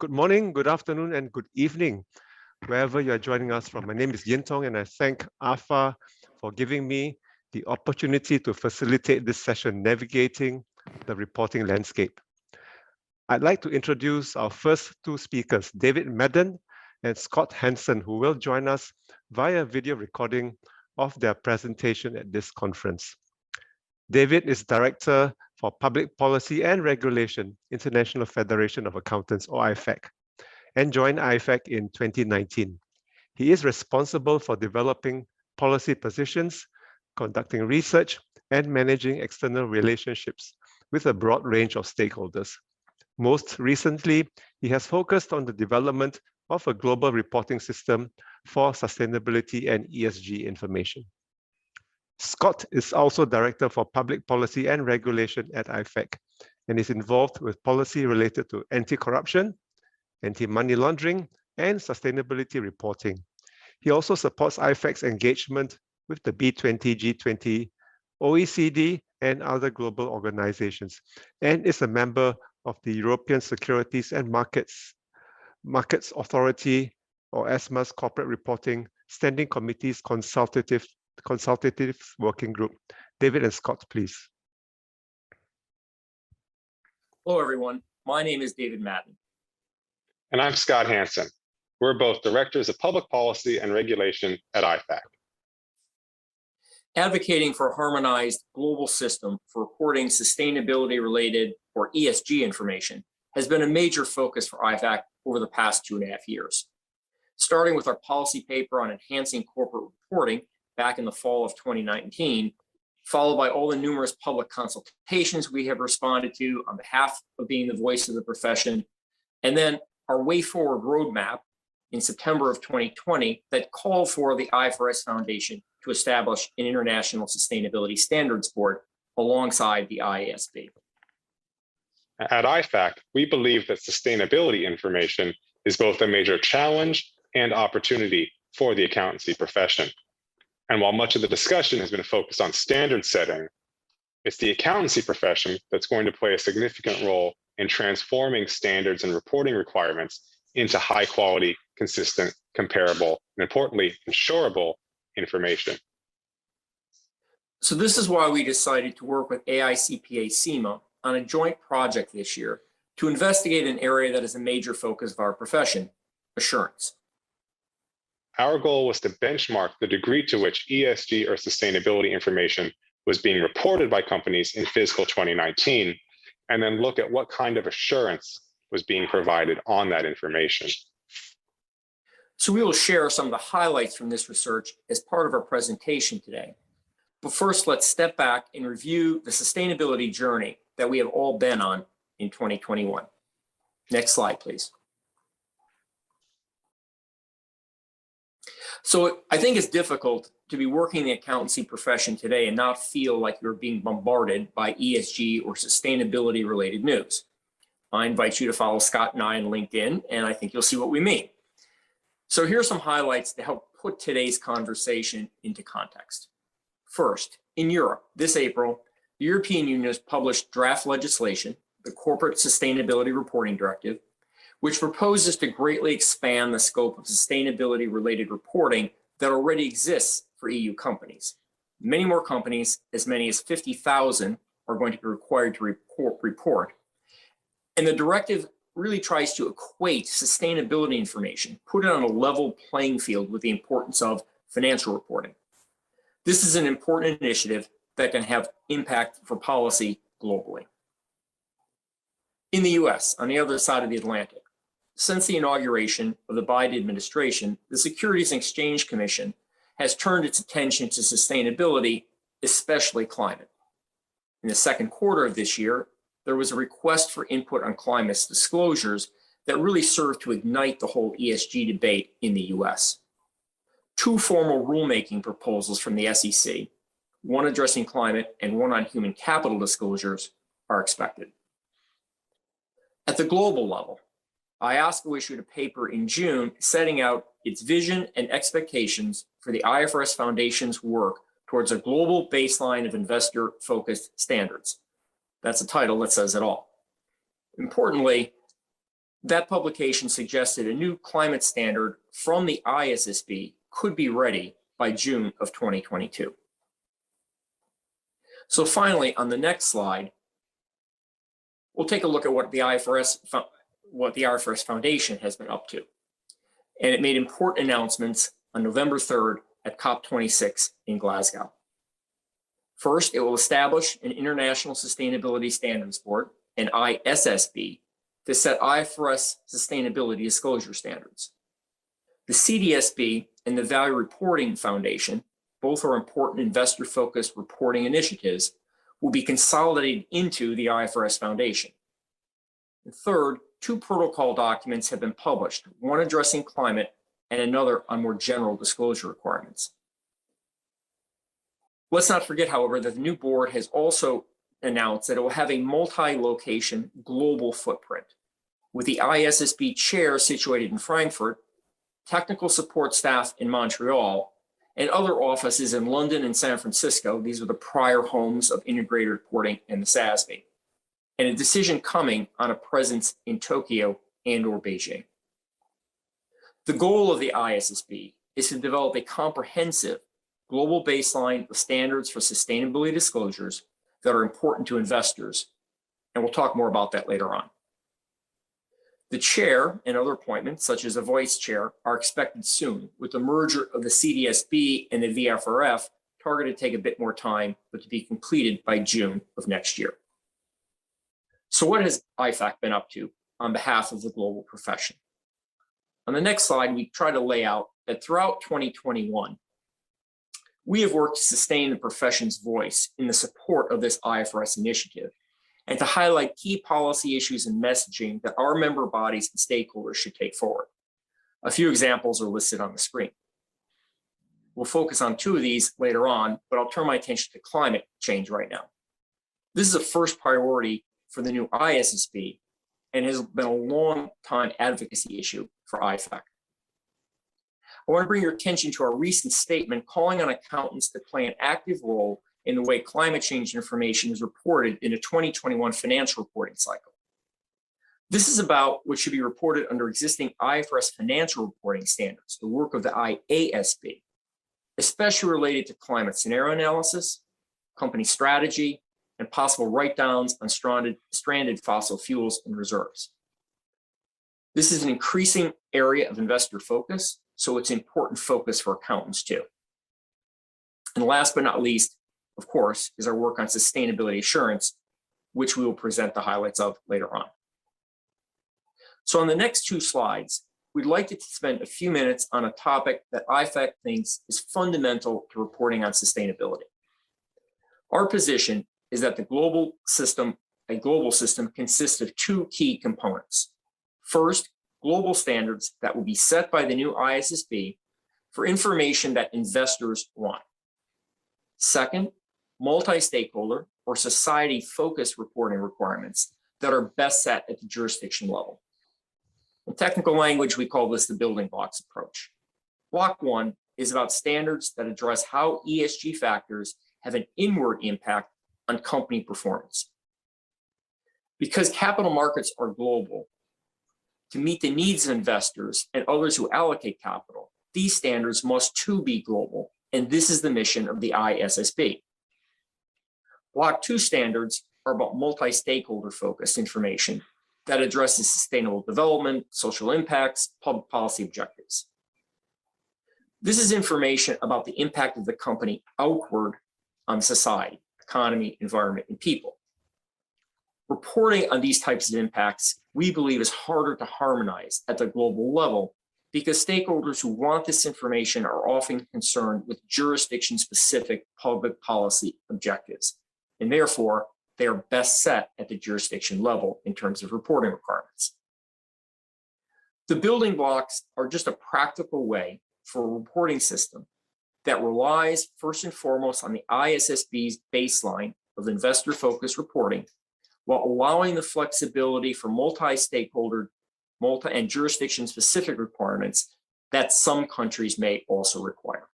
Good morning, good afternoon, and good evening, wherever you are joining us from. My name is Yin Tong, and I thank AFA for giving me the opportunity to facilitate this session, Navigating the Reporting Landscape. I'd like to introduce our first two speakers, David Madden and Scott Hansen, who will join us via video recording of their presentation at this conference. David is Director for Public Policy and Regulation, International Federation of Accountants, or IFAC, and joined IFAC in 2019. He is responsible for developing policy positions, conducting research, and managing external relationships with a broad range of stakeholders. Most recently, he has focused on the development of a global reporting system for sustainability and ESG information. Scott is also Director for Public Policy and Regulation at IFAC and is involved with policy related to anti-corruption, anti-money laundering, and sustainability reporting. He also supports IFAC's engagement with the B20, G20, OECD, and other global organizations, and is a member of the European Securities and Markets Authority, or ESMA's Corporate Reporting Standing Committee's Consultative Working Group. David and Scott, please. Hello, everyone. My name is David Madden. And I'm Scott Hansen. We're both Directors of Public Policy and Regulation at IFAC. Advocating for a harmonized global system for reporting sustainability-related or ESG information has been a major focus for IFAC over the past 2.5 years. Starting with our policy paper on enhancing corporate reporting back in the fall of 2019, followed by all the numerous public consultations we have responded to on behalf of being the voice of the profession, and then our way forward roadmap in September of 2020 that called for the IFIRST Foundation to establish an international sustainability standards board alongside the IASB. At IFAC, we believe that sustainability information is both a major challenge and opportunity for the accountancy profession. And while much of the discussion has been focused on standard setting, it's the accountancy profession that's going to play a significant role in transforming standards and reporting requirements into high quality, consistent, comparable, and importantly, insurable information. So this is why we decided to work with AICPA-CIMA on a joint project this year to investigate an area that is a major focus of our profession, assurance. Our goal was to benchmark the degree to which ESG or sustainability information was being reported by companies in fiscal 2019, and then look at what kind of assurance was being provided on that information. So we will share some of the highlights from this research as part of our presentation today. But first, let's step back and review the sustainability journey that we have all been on in 2021. Next slide, please. So I think it's difficult to be working in the accountancy profession today and not feel like you're being bombarded by ESG or sustainability related news. I invite you to follow Scott and I on LinkedIn, and I think you'll see what we mean. So here's some highlights to help put today's conversation into context. First, in Europe, this April, the European Union has published draft legislation, the Corporate Sustainability Reporting Directive, which proposes to greatly expand the scope of sustainability-related reporting that already exists for EU companies. Many more companies, as many as 50,000, are going to be required to report. And the directive really tries to equate sustainability information, put it on a level playing field with the importance of financial reporting. This is an important initiative that can have impact for policy globally. In the US, on the other side of the Atlantic, since the inauguration of the Biden administration, the Securities and Exchange Commission has turned its attention to sustainability, especially climate. In the second quarter of this year, there was a request for input on climate disclosures that really served to ignite the whole ESG debate in the US. 2 formal rulemaking proposals from the SEC, one addressing climate and one on human capital disclosures, are expected. At the global level, IOSCO issued a paper in June setting out its vision and expectations for the IFIRST Foundation's work towards a global baseline of investor-focused standards. That's a title that says it all. Importantly, That publication suggested a new climate standard from the ISSB could be ready by June of 2022. So finally, on the next slide, we'll take a look at what the IFIRST Foundation has been up to. And it made important announcements on November 3rd at COP26 in Glasgow. First, it will establish an International Sustainability Standards Board, an ISSB, to set IFRS sustainability disclosure standards. The CDSB and the Value Reporting Foundation, both are important investor-focused reporting initiatives, will be consolidated into the IFRS Foundation. And third, 2 protocol documents have been published, one addressing climate and another on more general disclosure requirements. Let's not forget, however, that the new board has also announced that it will have a multi-location global footprint, with the ISSB chair situated in Frankfurt, technical support staff in Montreal, and other offices in London and San Francisco. These are the prior homes of integrated reporting and the SASB, and a decision coming on a presence in Tokyo and/or Beijing. The goal of the ISSB is to develop a comprehensive global baseline of standards for sustainability disclosures that are important to investors, and we'll talk more about that later on. The chair and other appointments, such as a vice chair, are expected soon, with the merger of the CDSB and the VFRF targeted to take a bit more time, but to be completed by June of next year. So what has IFAC been up to on behalf of the global profession? On the next slide, we try to lay out that throughout 2021, we have worked to sustain the profession's voice in the support of this IFRS initiative and to highlight key policy issues and messaging that our member bodies and stakeholders should take forward. A few examples are listed on the screen. We'll focus on 2 of these later on, but I'll turn my attention to climate change right now. This is a first priority for the new ISSB and has been a long time advocacy issue for IFAC. I want to bring your attention to our recent statement calling on accountants to play an active role in the way climate change information is reported in a 2021 financial reporting cycle. This is about what should be reported under existing IFRS financial reporting standards, the work of the IASB, especially related to climate scenario analysis, company strategy, and possible write-downs on stranded fossil fuels and reserves. This is an increasing area of investor focus, so it's an important focus for accountants too. And last but not least, of course, is our work on sustainability assurance, which we will present the highlights of later on. So on the next 2 slides, we'd like to spend a few minutes on a topic that IFAC thinks is fundamental to reporting on sustainability. Our position is that a global system consists of 2 key components. First, global standards that will be set by the new ISSB for information that investors want. Second, multi-stakeholder or society-focused reporting requirements that are best set at the jurisdiction level. In technical language, we call this the building blocks approach. Block 1 is about standards that address how ESG factors have an inward impact on company performance. Because capital markets are global, to meet the needs of investors and others who allocate capital, these standards must too be global, and this is the mission of the ISSB. Block 2 standards are about multi-stakeholder focused information that addresses sustainable development, social impacts, public policy objectives. This is information about the impact of the company outward on society, economy, environment, and people. Reporting on these types of impacts, we believe, is harder to harmonize at the global level because stakeholders who want this information are often concerned with jurisdiction-specific public policy objectives, and therefore, they are best set at the jurisdiction level in terms of reporting requirements. The building blocks are just a practical way for a reporting system that relies first and foremost on the ISSB's baseline of investor-focused reporting, while allowing the flexibility for multi-stakeholder, and jurisdiction-specific requirements that some countries may also require.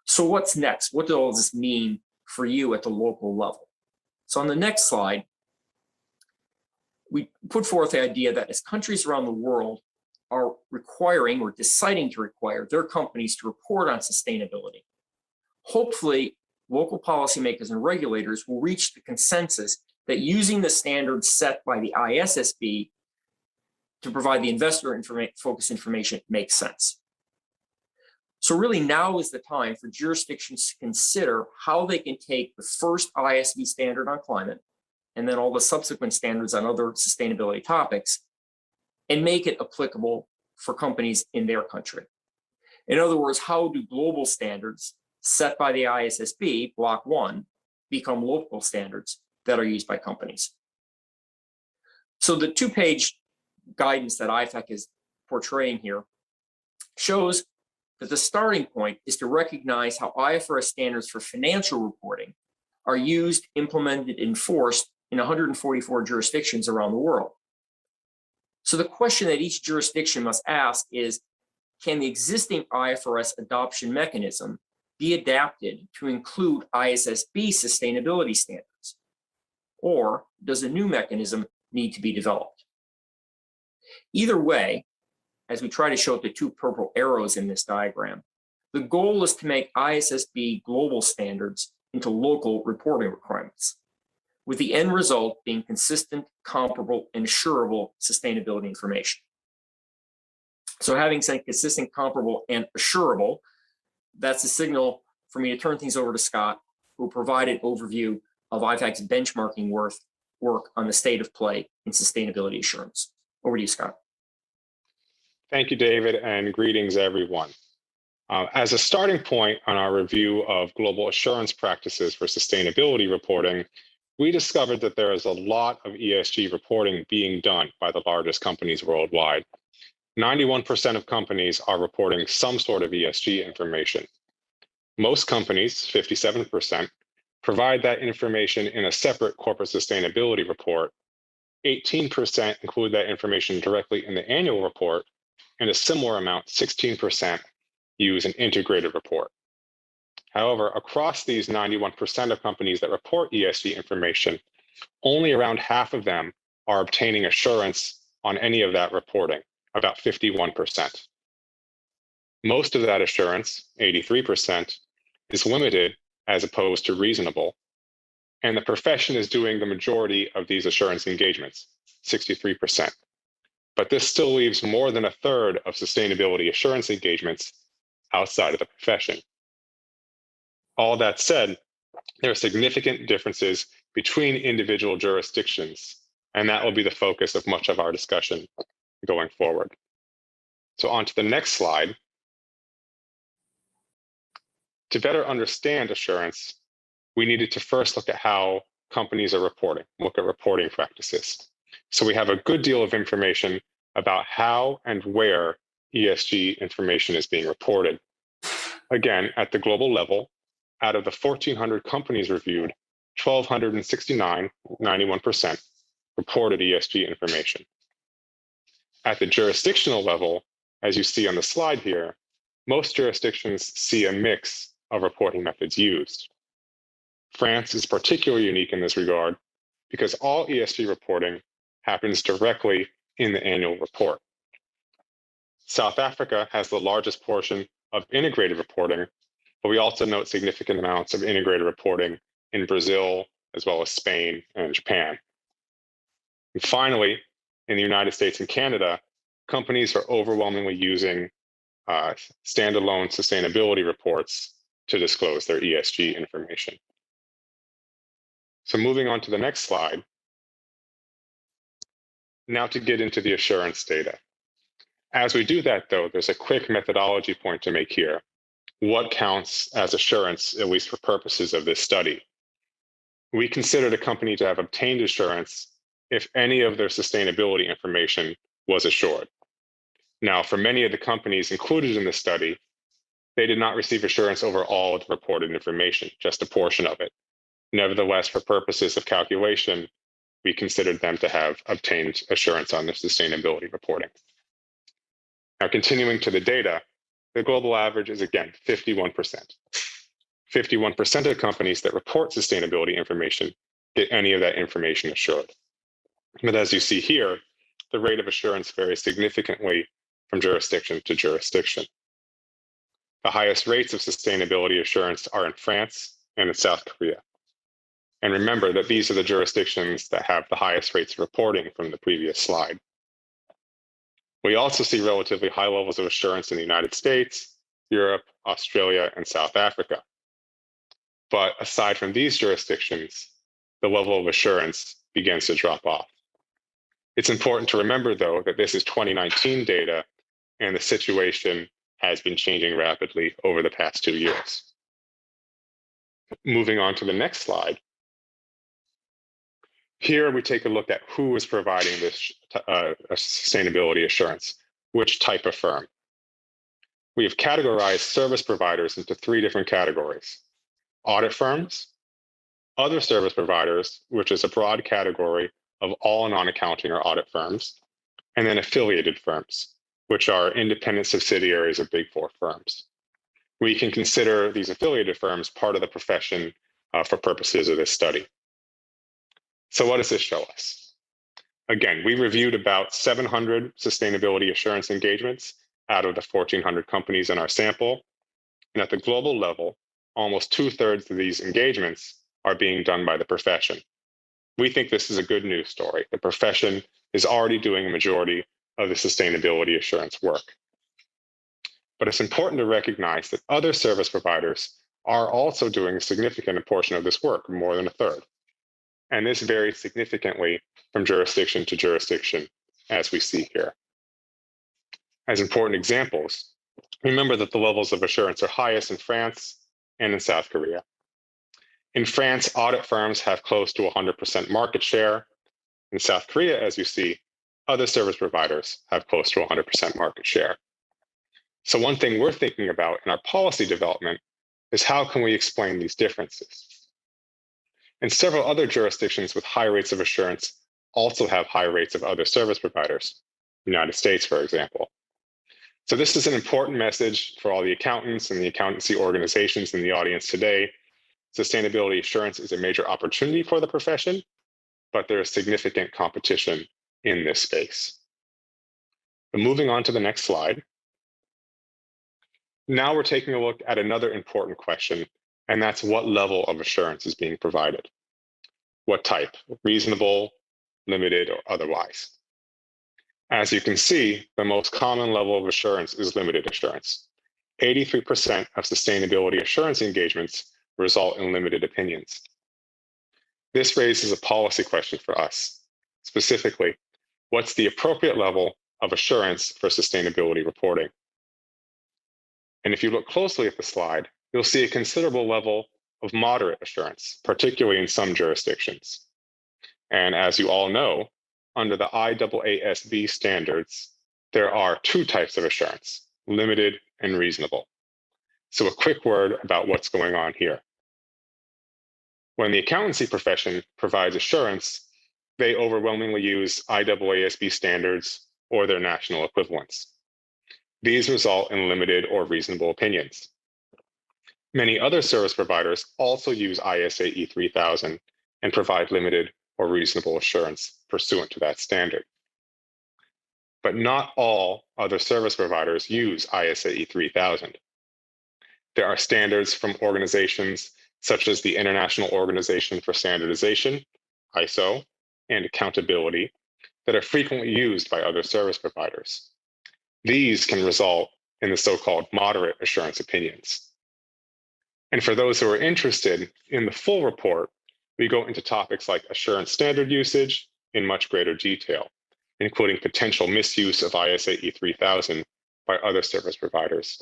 So what's next? What does this mean for you at the local level? So on the next slide, we put forth the idea that as countries around the world are requiring or deciding to require their companies to report on sustainability, hopefully local policymakers and regulators will reach the consensus that using the standards set by the ISSB to provide the investor-focused information makes sense. So really now is the time for jurisdictions to consider how they can take the first ISSB standard on climate and then all the subsequent standards on other sustainability topics and make it applicable for companies in their country. In other words, how do global standards set by the ISSB, Block 1, become local standards that are used by companies? So the two-page guidance that IFAC is portraying here shows that the starting point is to recognize how IFRS standards for financial reporting are used, implemented, enforced in 144 jurisdictions around the world. So the question that each jurisdiction must ask is, can the existing IFRS adoption mechanism be adapted to include ISSB sustainability standards? Or does a new mechanism need to be developed? Either way, as we try to show the two purple arrows in this diagram, the goal is to make ISSB global standards into local reporting requirements, with the end result being consistent, comparable, and assurable sustainability information. So having said consistent, comparable, and assurable, that's a signal for me to turn things over to Scott, who will provide an overview of IFAC's benchmarking work on the state of play in sustainability assurance. Over to you, Scott. Thank you, David, and greetings, everyone. As a starting point on our review of global assurance practices for sustainability reporting, we discovered that there is a lot of ESG reporting being done by the largest companies worldwide. 91% of companies are reporting some sort of ESG information. Most companies, 57%, provide that information in a separate corporate sustainability report. 18% include that information directly in the annual report, and a similar amount, 16%, use an integrated report. However, across these 91% of companies that report ESG information, only around half of them are obtaining assurance on any of that reporting, about 51%. Most of that assurance, 83%, is limited as opposed to reasonable, and the profession is doing the majority of these assurance engagements, 63%. But this still leaves more than a third of sustainability assurance engagements outside of the profession. All that said, there are significant differences between individual jurisdictions, and that will be the focus of much of our discussion going forward. So on to the next slide. To better understand assurance, we needed to first look at how companies are reporting, look at reporting practices. So we have a good deal of information about how and where ESG information is being reported. Again, at the global level, out of the 1,400 companies reviewed, 1,269, 91%, reported ESG information. At the jurisdictional level, as you see on the slide here, most jurisdictions see a mix of reporting methods used. France is particularly unique in this regard because all ESG reporting happens directly in the annual report. South Africa has the largest portion of integrated reporting, but we also note significant amounts of integrated reporting in Brazil, as well as Spain and Japan. And finally, in the United States and Canada, companies are overwhelmingly using standalone sustainability reports to disclose their ESG information. So moving on to the next slide. Now to get into the assurance data. As we do that, though, there's a quick methodology point to make here. What counts as assurance, at least for purposes of this study? We considered a company to have obtained assurance if any of their sustainability information was assured. Now, for many of the companies included in the study, they did not receive assurance over all of the reported information, just a portion of it. Nevertheless, for purposes of calculation, we considered them to have obtained assurance on their sustainability reporting. Now, continuing to the data, the global average is, again, 51%. 51% of companies that report sustainability information get any of that information assured. But as you see here, the rate of assurance varies significantly from jurisdiction to jurisdiction. The highest rates of sustainability assurance are in France and in South Korea. And remember that these are the jurisdictions that have the highest rates of reporting from the previous slide. We also see relatively high levels of assurance in the United States, Europe, Australia, and South Africa. But aside from these jurisdictions, the level of assurance begins to drop off. It's important to remember, though, that this is 2019 data, and the situation has been changing rapidly over the past 2 years. Moving on to the next slide. Here we take a look at who is providing this sustainability assurance, which type of firm. We have categorized service providers into 3 different categories: audit firms, other service providers, which is a broad category of all non-accounting or audit firms, and then affiliated firms, which are independent subsidiaries of Big Four firms. We can consider these affiliated firms part of the profession for purposes of this study. So what does this show us? Again, we reviewed about 700 sustainability assurance engagements out of the 1,400 companies in our sample. And at the global level, almost 2/3 of these engagements are being done by the profession. We think this is a good news story. The profession is already doing a majority of the sustainability assurance work. But it's important to recognize that other service providers are also doing a significant portion of this work, more than 1/3. And this varies significantly from jurisdiction to jurisdiction, as we see here. As important examples, remember that the levels of assurance are highest in France and in South Korea. In France, audit firms have close to 100% market share. In South Korea, as you see, other service providers have close to 100% market share. So one thing we're thinking about in our policy development is how can we explain these differences? And several other jurisdictions with high rates of assurance also have high rates of other service providers, the United States, for example. So this is an important message for all the accountants and the accountancy organizations in the audience today. Sustainability assurance is a major opportunity for the profession, but there is significant competition in this space. But moving on to the next slide. Now we're taking a look at another important question, and that's what level of assurance is being provided. What type? Reasonable, limited, or otherwise? As you can see, the most common level of assurance is limited assurance. 83% of sustainability assurance engagements result in limited opinions. This raises a policy question for us. Specifically, what's the appropriate level of assurance for sustainability reporting? And if you look closely at the slide, you'll see a considerable level of moderate assurance, particularly in some jurisdictions. And as you all know, under the IAASB standards, there are 2 types of assurance: limited and reasonable. So a quick word about what's going on here. When the accountancy profession provides assurance, they overwhelmingly use IAASB standards or their national equivalents. These result in limited or reasonable opinions. Many other service providers also use ISA E3000 and provide limited or reasonable assurance pursuant to that standard. But not all other service providers use ISA E3000. There are standards from organizations such as the International Organization for Standardization, ISO, and Accountability that are frequently used by other service providers. These can result in the so-called moderate assurance opinions. And for those who are interested, in the full report, we go into topics like assurance standard usage in much greater detail, including potential misuse of ISA E3000 by other service providers,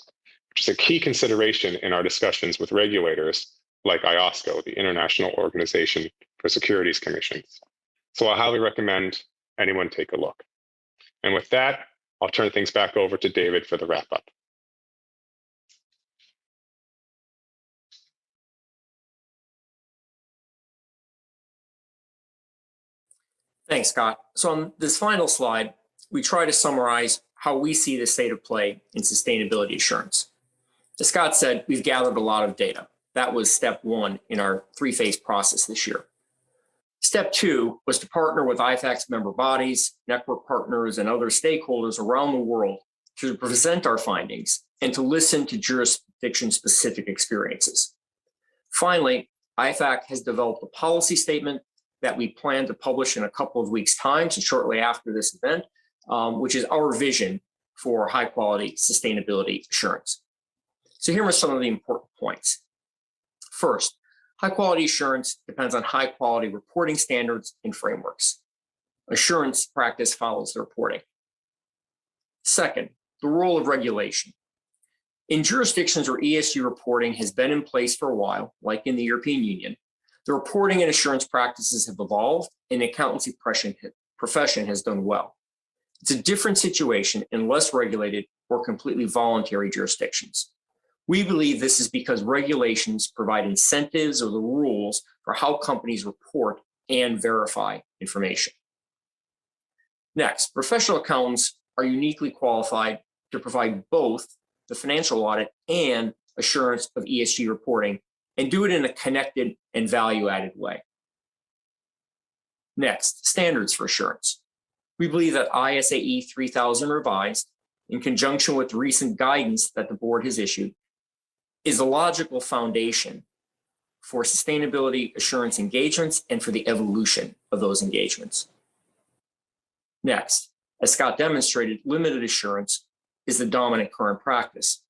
which is a key consideration in our discussions with regulators like IOSCO, the International Organization for Securities Commissions. So I highly recommend anyone take a look. And with that, I'll turn things back over to David for the wrap-up. Thanks, Scott. So on this final slide, we try to summarize how we see the state of play in sustainability assurance. As Scott said, we've gathered a lot of data. That was step 1 in our 3-phase process this year. Step 2 was to partner with IFAC's member bodies, network partners, and other stakeholders around the world to present our findings and to listen to jurisdiction-specific experiences. Finally, IFAC has developed a policy statement that we plan to publish in a couple of weeks' time, so shortly after this event, which is our vision for high-quality sustainability assurance. So here are some of the important points. First, high-quality assurance depends on high-quality reporting standards and frameworks. Assurance practice follows the reporting. Second, the role of regulation. In jurisdictions where ESG reporting has been in place for a while, like in the European Union, the reporting and assurance practices have evolved and the accountancy profession has done well. It's a different situation in less regulated or completely voluntary jurisdictions. We believe this is because regulations provide incentives or the rules for how companies report and verify information. Next, professional accountants are uniquely qualified to provide both the financial audit and assurance of ESG reporting and do it in a connected and value-added way. Next, standards for assurance. We believe that ISAE 3000 revised, in conjunction with recent guidance that the board has issued, is a logical foundation for sustainability assurance engagements and for the evolution of those engagements. Next, as Scott demonstrated, limited assurance is the dominant current practice,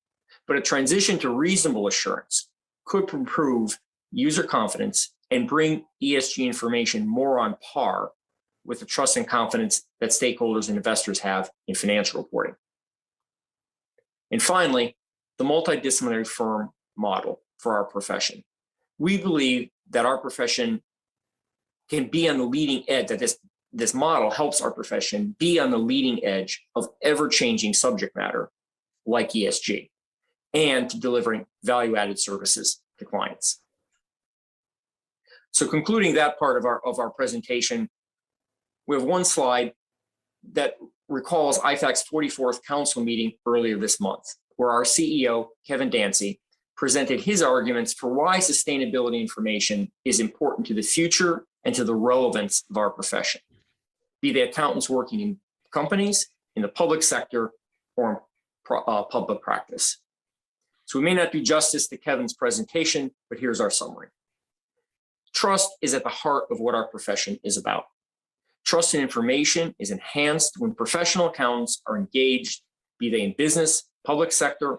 but a transition to reasonable assurance could improve user confidence and bring ESG information more on par with the trust and confidence that stakeholders and investors have in financial reporting. And finally, the multidisciplinary firm model for our profession. We believe that our profession can be on the leading edge, that this model helps our profession be on the leading edge of ever-changing subject matter like ESG and to delivering value-added services to clients. So concluding that part of our presentation, we have one slide that recalls IFAC's 44th council meeting earlier this month, where our CEO, Kevin Dancy, presented his arguments for why sustainability information is important to the future and to the relevance of our profession, be they accountants working in companies, in the public sector, or in public practice. So we may not do justice to Kevin's presentation, but here's our summary. Trust is at the heart of what our profession is about. Trust in information is enhanced when professional accountants are engaged, be they in business, public sector,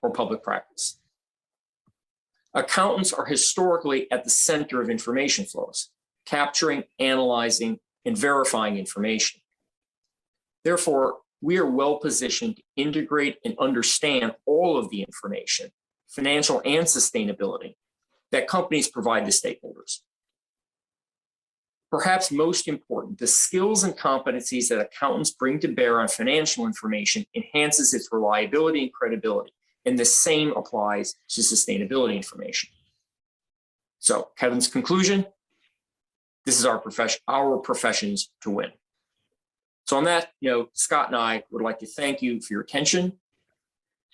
or public practice. Accountants are historically at the center of information flows, capturing, analyzing, and verifying information. Therefore, we are well positioned to integrate and understand all of the information, financial and sustainability, that companies provide to stakeholders. Perhaps most important, the skills and competencies that accountants bring to bear on financial information enhances its reliability and credibility, and the same applies to sustainability information. So Kevin's conclusion, this is our professions to win. So on that note, Scott and I would like to thank you for your attention.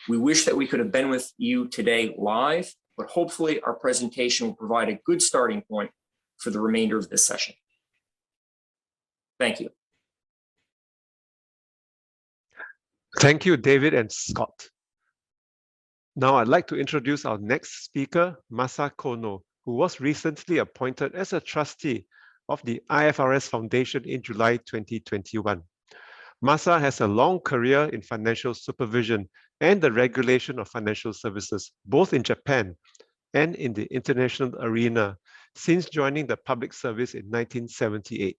We wish that we could have been with you today live, but hopefully our presentation will provide a good starting point for the remainder of this session. Thank you. Thank you, David and Scott. Now I'd like to introduce our next speaker, Masako Kono, who was recently appointed as a trustee of the IFIRST Foundation in July 2021. Masa has a long career in financial supervision and the regulation of financial services, both in Japan and in the international arena, since joining the public service in 1978.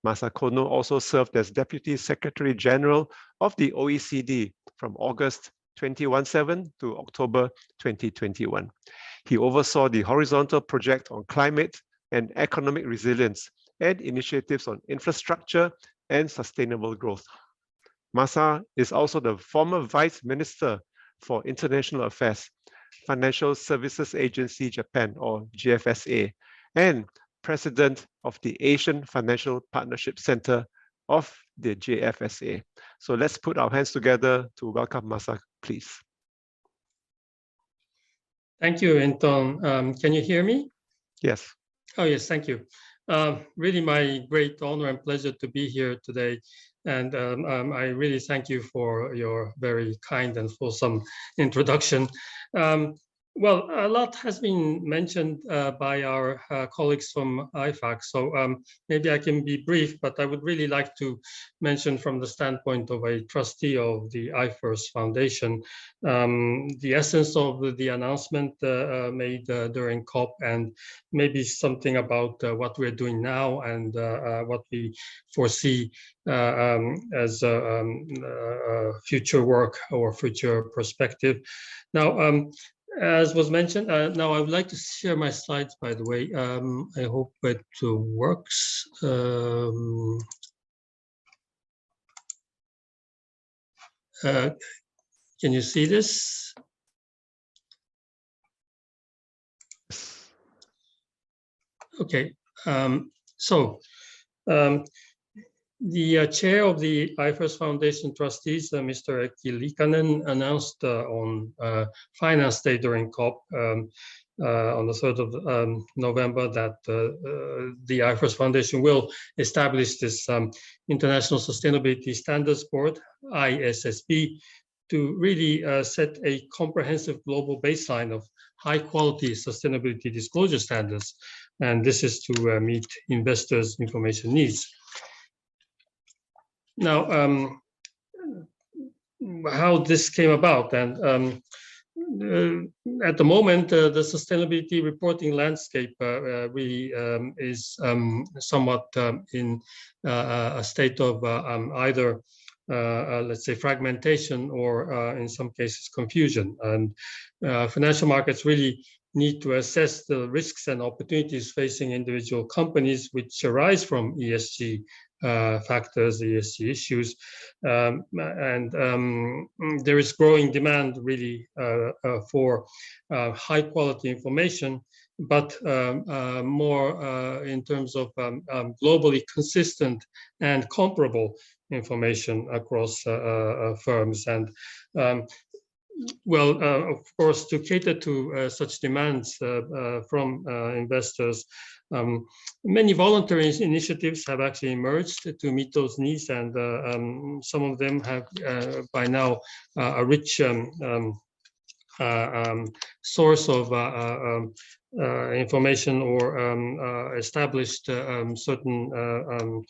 Masako Kono also served as Deputy Secretary General of the OECD from August 2017 to October 2021. He oversaw the horizontal project on climate and economic resilience and initiatives on infrastructure and sustainable growth. Masa is also the former Vice Minister for International Affairs, Financial Services Agency Japan, or GFSA, and President of the Asian Financial Partnership Center of the GFSA. So let's put our hands together to welcome Masa, please. Thank you, Anton. Can you hear me? Yes. Oh, yes, thank you. Really my great honor and pleasure to be here today. And I really thank you for your very kind and fulsome introduction. Well, a lot has been mentioned by our colleagues from IFAC, so maybe I can be brief, but I would really like to mention from the standpoint of a trustee of the IFIRST Foundation, the essence of the announcement made during COP, and maybe something about what we're doing now and what we foresee as future work or future perspective. Now, as was mentioned, now I would like to share my slides, by the way. I hope it works. Can you see this? Okay, the chair of the IFIRST Foundation trustees, Mr. Eki Likanen, announced on Finance Day during COP on the 3rd of November that the IFIRST Foundation will establish this International Sustainability Standards Board, ISSB, to really set a comprehensive global baseline of high-quality sustainability disclosure standards. And this is to meet investors' information needs. Now, how this came about, and at the moment, the sustainability reporting landscape really is somewhat in a state of either, let's say, fragmentation or in some cases confusion. And financial markets really need to assess the risks and opportunities facing individual companies which arise from ESG factors, ESG issues, and there is growing demand really for high quality information, but more in terms of globally consistent and comparable information across firms. And well, of course, to cater to such demands from investors, many voluntary initiatives have actually emerged to meet those needs, and some of them have by now a rich source of information or established certain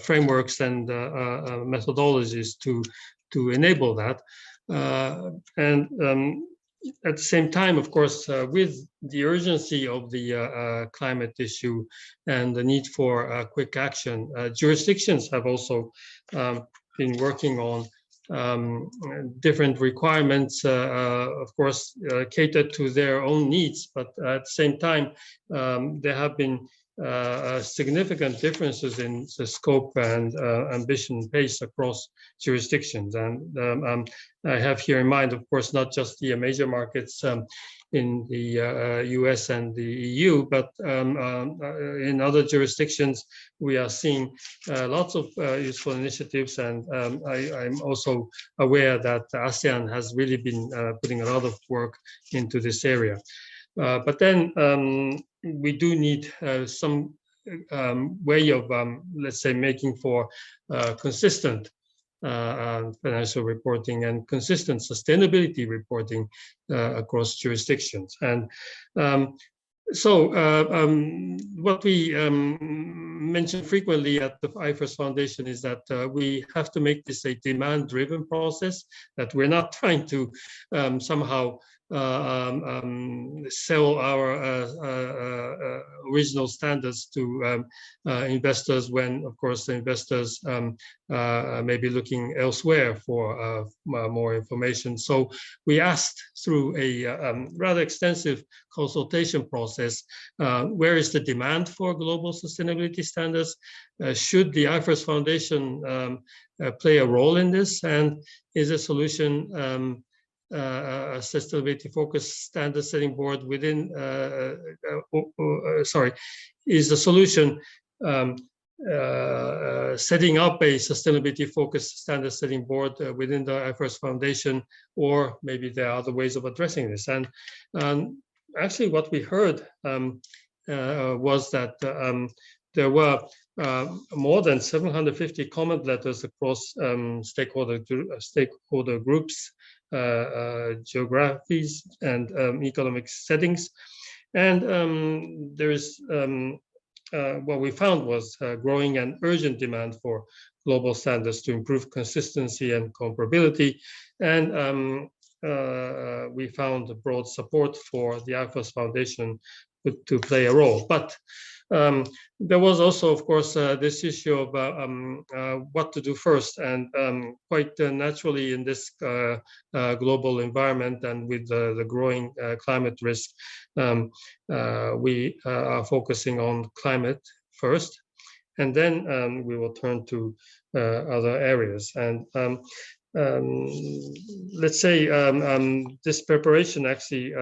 frameworks and methodologies to enable that. And at the same time, of course, with the urgency of the climate issue and the need for quick action, jurisdictions have also been working on different requirements, of course, catered to their own needs, but at the same time, there have been significant differences in the scope and ambition pace across jurisdictions. And I have here in mind, of course, not just the major markets in the US and the EU, but in other jurisdictions, we are seeing lots of useful initiatives. And I'm also aware that ASEAN has really been putting a lot of work into this area. But then we do need some way of, let's say, making for consistent financial reporting and consistent sustainability reporting across jurisdictions. And so what we mention frequently at the IFIRST Foundation is that we have to make this a demand-driven process, that we're not trying to somehow sell our original standards to investors when, of course, the investors may be looking elsewhere for more information. So we asked through a rather extensive consultation process, where is the demand for global sustainability standards? Should the IFIRST Foundation play a role in this? And is a solution a sustainability focused standard setting board within, is the solution setting up a sustainability focused standard setting board within the IFIRST Foundation, or maybe there are other ways of addressing this? And actually what we heard was that there were more than 750 comment letters across stakeholder groups, geographies, and economic settings. And there is what we found was growing and urgent demand for global standards to improve consistency and comparability. And we found broad support for the IFIRST Foundation to play a role. But there was also, of course, this issue of what to do first. And quite naturally in this global environment and with the growing climate risk, we are focusing on climate first, and then we will turn to other areas. And let's say this preparation actually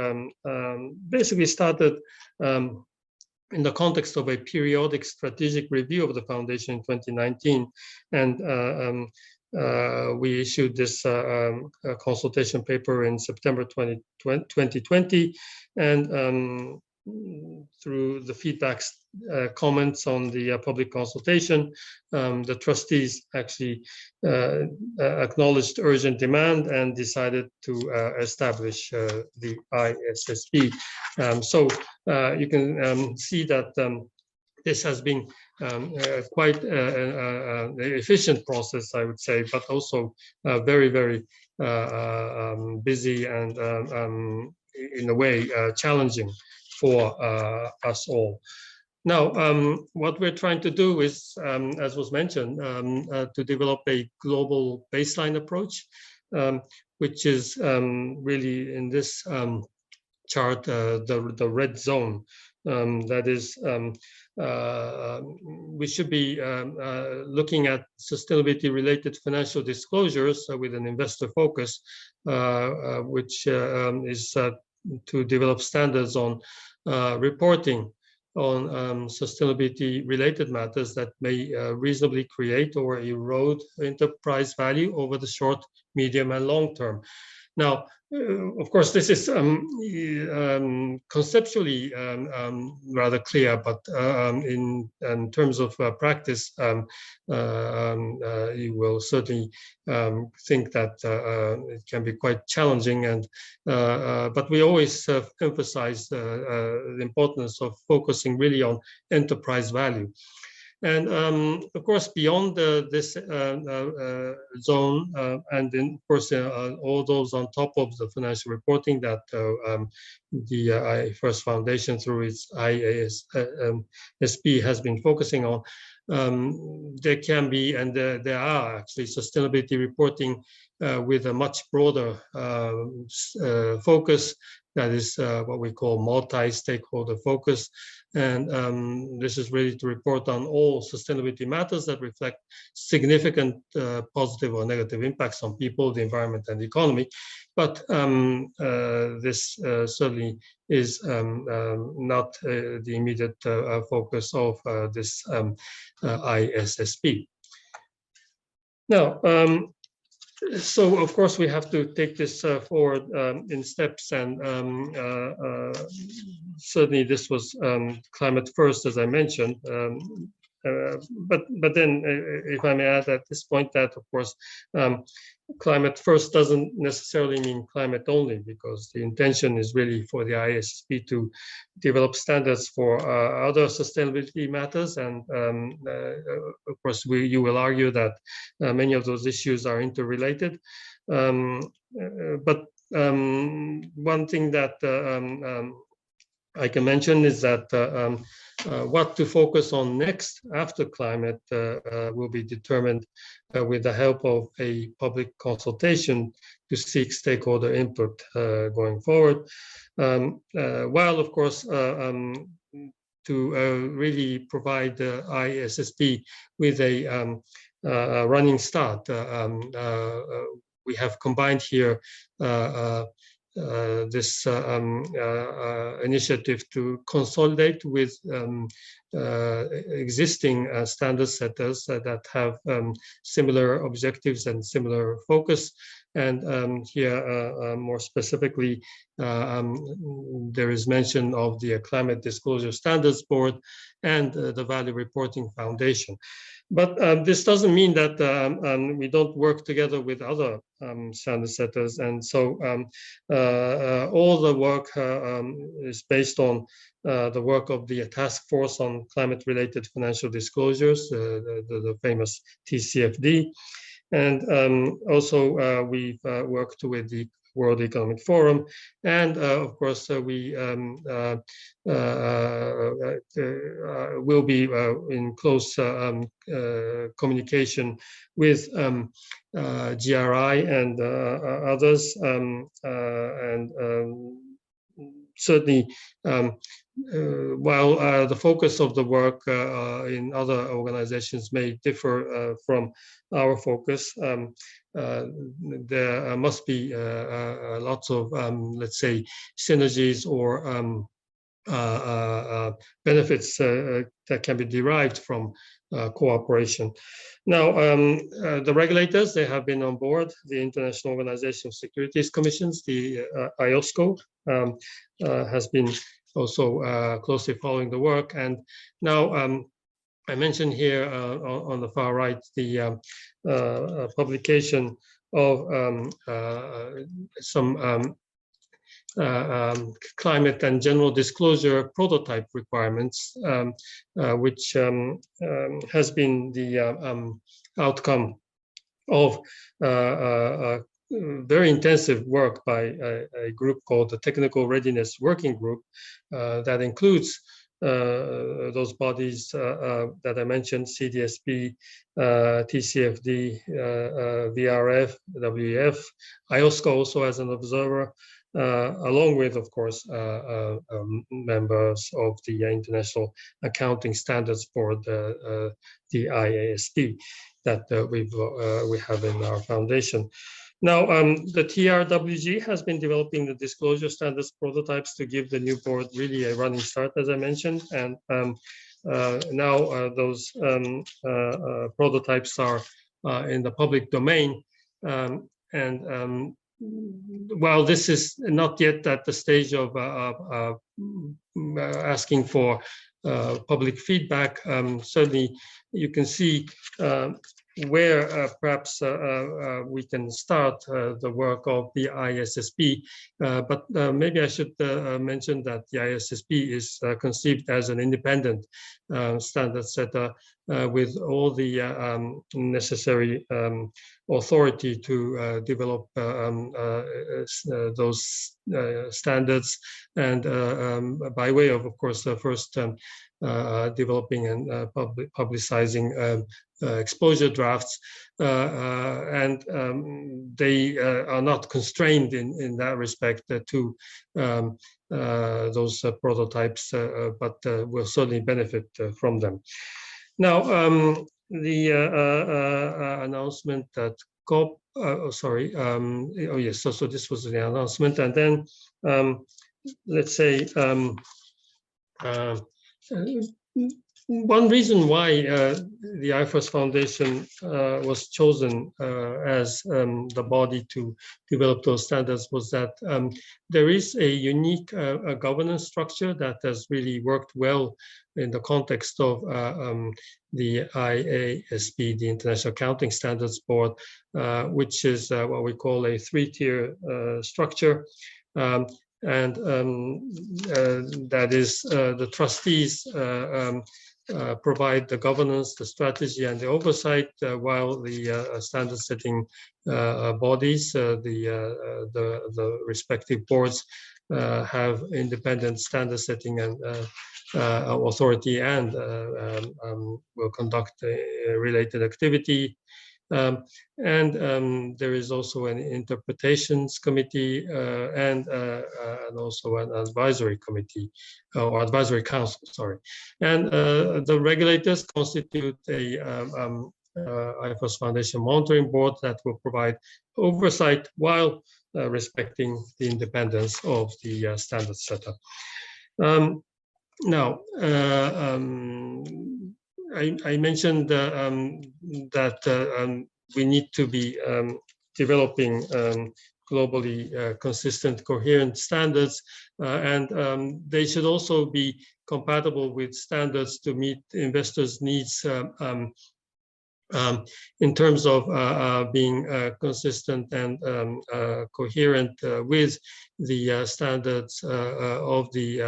basically started in the context of a periodic strategic review of the foundation in 2019. And we issued this consultation paper in September 2020. And through the feedbacks, comments on the public consultation, the trustees actually acknowledged urgent demand and decided to establish the ISSP. So you can see that this has been quite an efficient process, I would say, but also very, very busy and in a way challenging for us all. Now, what we're trying to do is, as was mentioned, to develop a global baseline approach, which is really in this chart, the red zone. That is, we should be looking at sustainability-related financial disclosures with an investor focus, which is to develop standards on reporting on sustainability-related matters that may reasonably create or erode enterprise value over the short, medium, and long term. Now, of course, this is conceptually rather clear, but in terms of practice, you will certainly think that it can be quite challenging. And but we always emphasize the importance of focusing really on enterprise value. And of course, beyond this zone, and then of course all those on top of the financial reporting that the IFIRST Foundation through its IASP has been focusing on, there can be, and there are actually sustainability reporting with a much broader focus. That is what we call multi-stakeholder focus. And this is really to report on all sustainability matters that reflect significant positive or negative impacts on people, the environment, and the economy. But this certainly is not the immediate focus of this ISSP. Now, so of course we have to take this forward in steps, and certainly this was climate first, as I mentioned. But then, if I may add at this point, that of course climate first doesn't necessarily mean climate only, because the intention is really for the ISSP to develop standards for other sustainability matters. And of course, you will argue that many of those issues are interrelated. But one thing that I can mention is that what to focus on next after climate will be determined with the help of a public consultation to seek stakeholder input going forward. While, of course, to really provide the ISSP with a running start, we have combined here this initiative to consolidate with existing standard setters that have similar objectives and similar focus. And here, more specifically, there is mention of the Climate Disclosure Standards Board and the Value Reporting Foundation. But this doesn't mean that we don't work together with other standard setters. And so all the work is based on the work of the Task Force on Climate-Related Financial Disclosures, the famous TCFD. And also we've worked with the World Economic Forum, and of course we will be in close communication with GRI and others, and certainly while the focus of the work in other organizations may differ from our focus, there must be lots of, let's say, synergies or benefits that can be derived from cooperation. Now, the regulators, they have been on board. The International Organization of Securities Commissions, the IOSCO, has been also closely following the work. And now I mentioned here on the far right the publication of some climate and general disclosure prototype requirements, which has been the outcome of very intensive work by a group called the Technical Readiness Working Group that includes those bodies that I mentioned: CDSP, TCFD, VRF, WEF, IOSCO also as an observer, along with, of course, members of the International Accounting Standards Board, the IASB, that we have in our foundation. Now, the TRWG has been developing the disclosure standards prototypes to give the new board really a running start, as I mentioned. And now those prototypes are in the public domain. And while this is not yet at the stage of asking for public feedback, certainly you can see where perhaps we can start the work of the ISSB. But maybe I should mention that the ISSB is conceived as an independent standard setter with all the necessary authority to develop those standards, and by way of course, first developing and publicizing exposure drafts, and they are not constrained in that respect to those prototypes, but will certainly benefit from them. Now, the announcement that oh yes, so this was the announcement, and then let's say one reason why the IFIRST Foundation was chosen as the body to develop those standards was that there is a unique governance structure that has really worked well in the context of the IASB, the International Accounting Standards Board, which is what we call a three-tier structure. And that is the trustees provide the governance, the strategy, and the oversight, while the standard-setting bodies, the respective boards, have independent standard-setting and authority, and will conduct a related activity. And there is also an interpretations committee and also an advisory committee, or advisory council, sorry. And the regulators constitute a IFIRST Foundation monitoring board that will provide oversight while respecting the independence of the standard setter. Now, I mentioned that we need to be developing globally consistent, coherent standards, and they should also be compatible with standards to meet investors' needs in terms of being consistent and coherent with the standards of the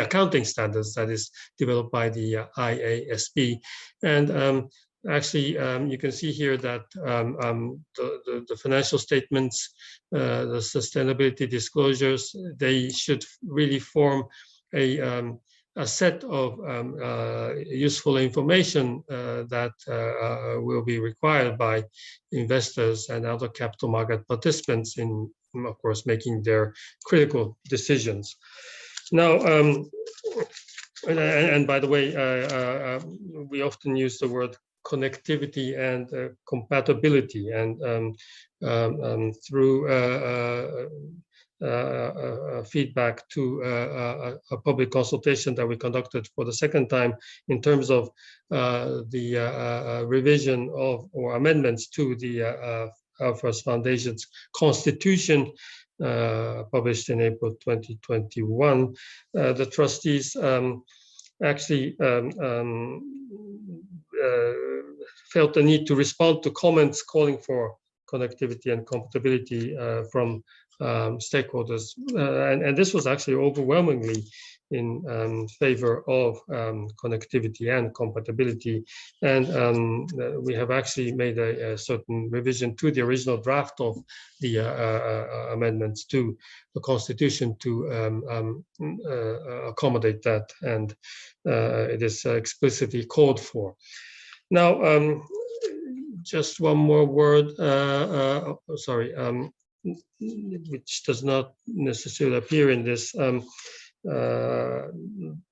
accounting standards that is developed by the IASB. And actually, you can see here that the financial statements, the sustainability disclosures, they should really form a set of useful information that will be required by investors and other capital market participants in, of course, making their critical decisions. Now, and by the way, we often use the word connectivity and compatibility, and through feedback to a public consultation that we conducted for the second time in terms of the revision of or amendments to the IFIRST Foundation's Constitution, published in April 2021. The trustees actually felt the need to respond to comments calling for connectivity and compatibility from stakeholders, and this was actually overwhelmingly in favor of connectivity and compatibility. And we have actually made a certain revision to the original draft of the amendments to the Constitution to accommodate that, and it is explicitly called for. Now, just one more word, which does not necessarily appear in this.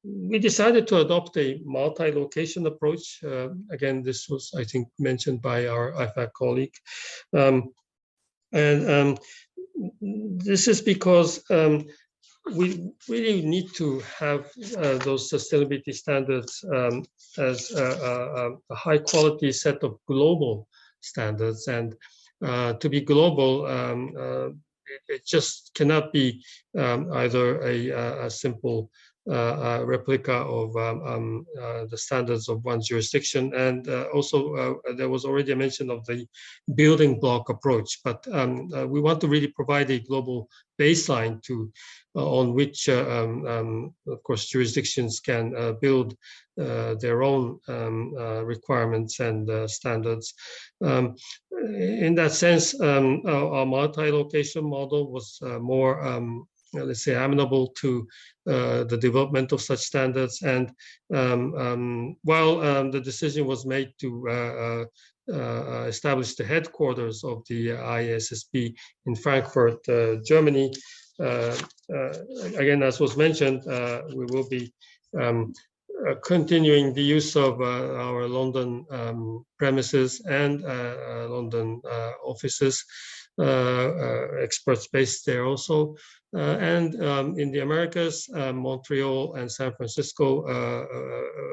We decided to adopt a multi-location approach. Again, this was, I think, mentioned by our IFAC colleague. This is because we really need to have those sustainability standards as a high quality set of global standards, and to be global, it just cannot be either a simple replica of the standards of one jurisdiction. And also there was already a mention of the building block approach, but we want to really provide a global baseline to on which, of course, jurisdictions can build their own requirements and standards. In that sense, our multi-location model was more, let's say, amenable to the development of such standards. And while the decision was made to establish the headquarters of the IASB in Frankfurt, Germany, again, as was mentioned, we will be continuing the use of our London premises and London offices, experts based there also. And in the Americas, Montreal and San Francisco,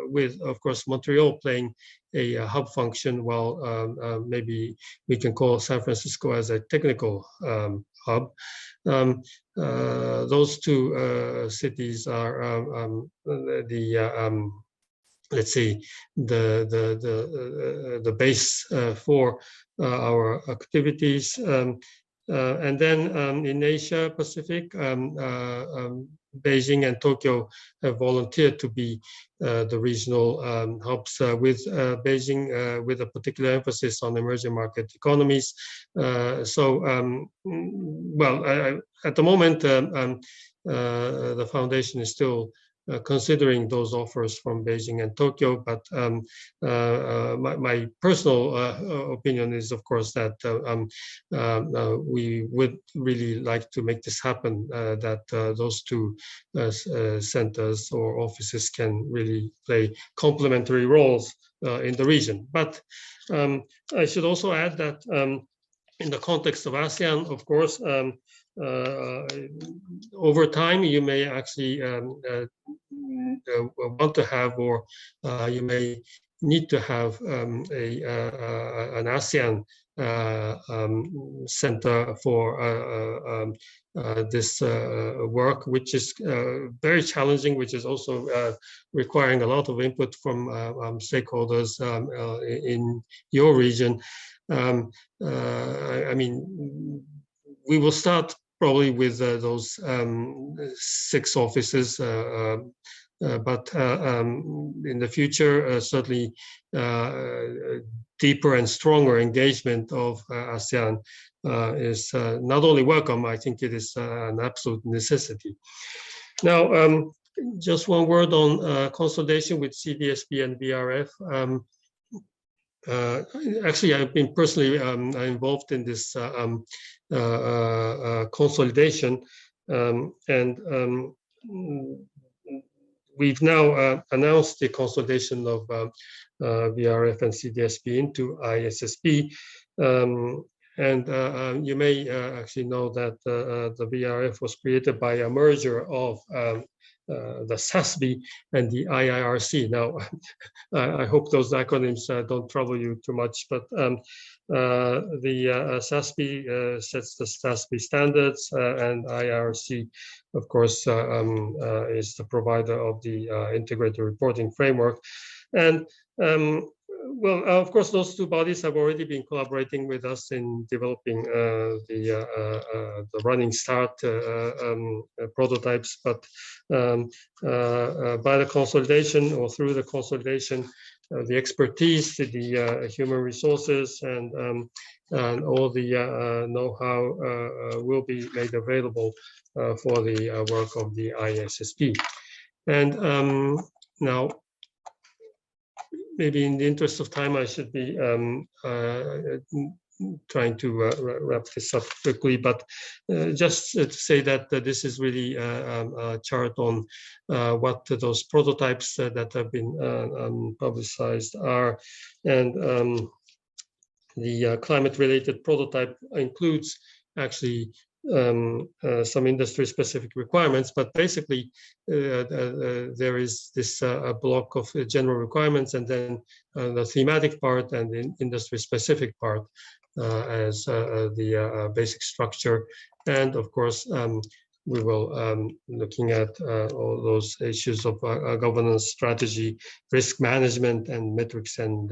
with, of course, Montreal playing a hub function, while maybe we can call San Francisco as a technical hub. Those two cities are let's say the base for our activities. And then in Asia Pacific, Beijing and Tokyo have volunteered to be the regional hubs, with Beijing with a particular emphasis on emerging market economies. Well, at the moment, the foundation is still considering those offers from Beijing and Tokyo, but my personal opinion is, of course, that we would really like to make this happen, that those two centers or offices can really play complementary roles in the region. But I should also add that in the context of ASEAN, of course, over time, you may actually want to have, or you may need to have an ASEAN center for this work, which is very challenging, which is also requiring a lot of input from stakeholders in your region. I mean, we will start probably with those 6 offices, but in the future, certainly deeper and stronger engagement of ASEAN is not only welcome, I think it is an absolute necessity. Now, just one word on consolidation with CDSP and VRF. Actually, I've been personally involved in this consolidation, and we've now announced the consolidation of VRF and CDSP into ISSP. And you may actually know that the VRF was created by a merger of the SASB and the IIRC. Now, I hope those acronyms don't trouble you too much, but the SASB sets the SASB standards, and IIRC, of course, is the provider of the integrated reporting framework. And well, of course, those 2 bodies have already been collaborating with us in developing the running start prototypes, but by the consolidation, or through the consolidation, the expertise, the human resources, and all the know-how will be made available for the work of the ISSP. And now, maybe in the interest of time, I should be trying to wrap this up quickly, but just to say that this is really a chart on what those prototypes that have been publicized are. And the climate-related prototype includes actually some industry-specific requirements, but basically there is this block of general requirements, and then the thematic part and the industry-specific part as the basic structure. And of course, we will looking at all those issues of governance, strategy, risk management, and metrics and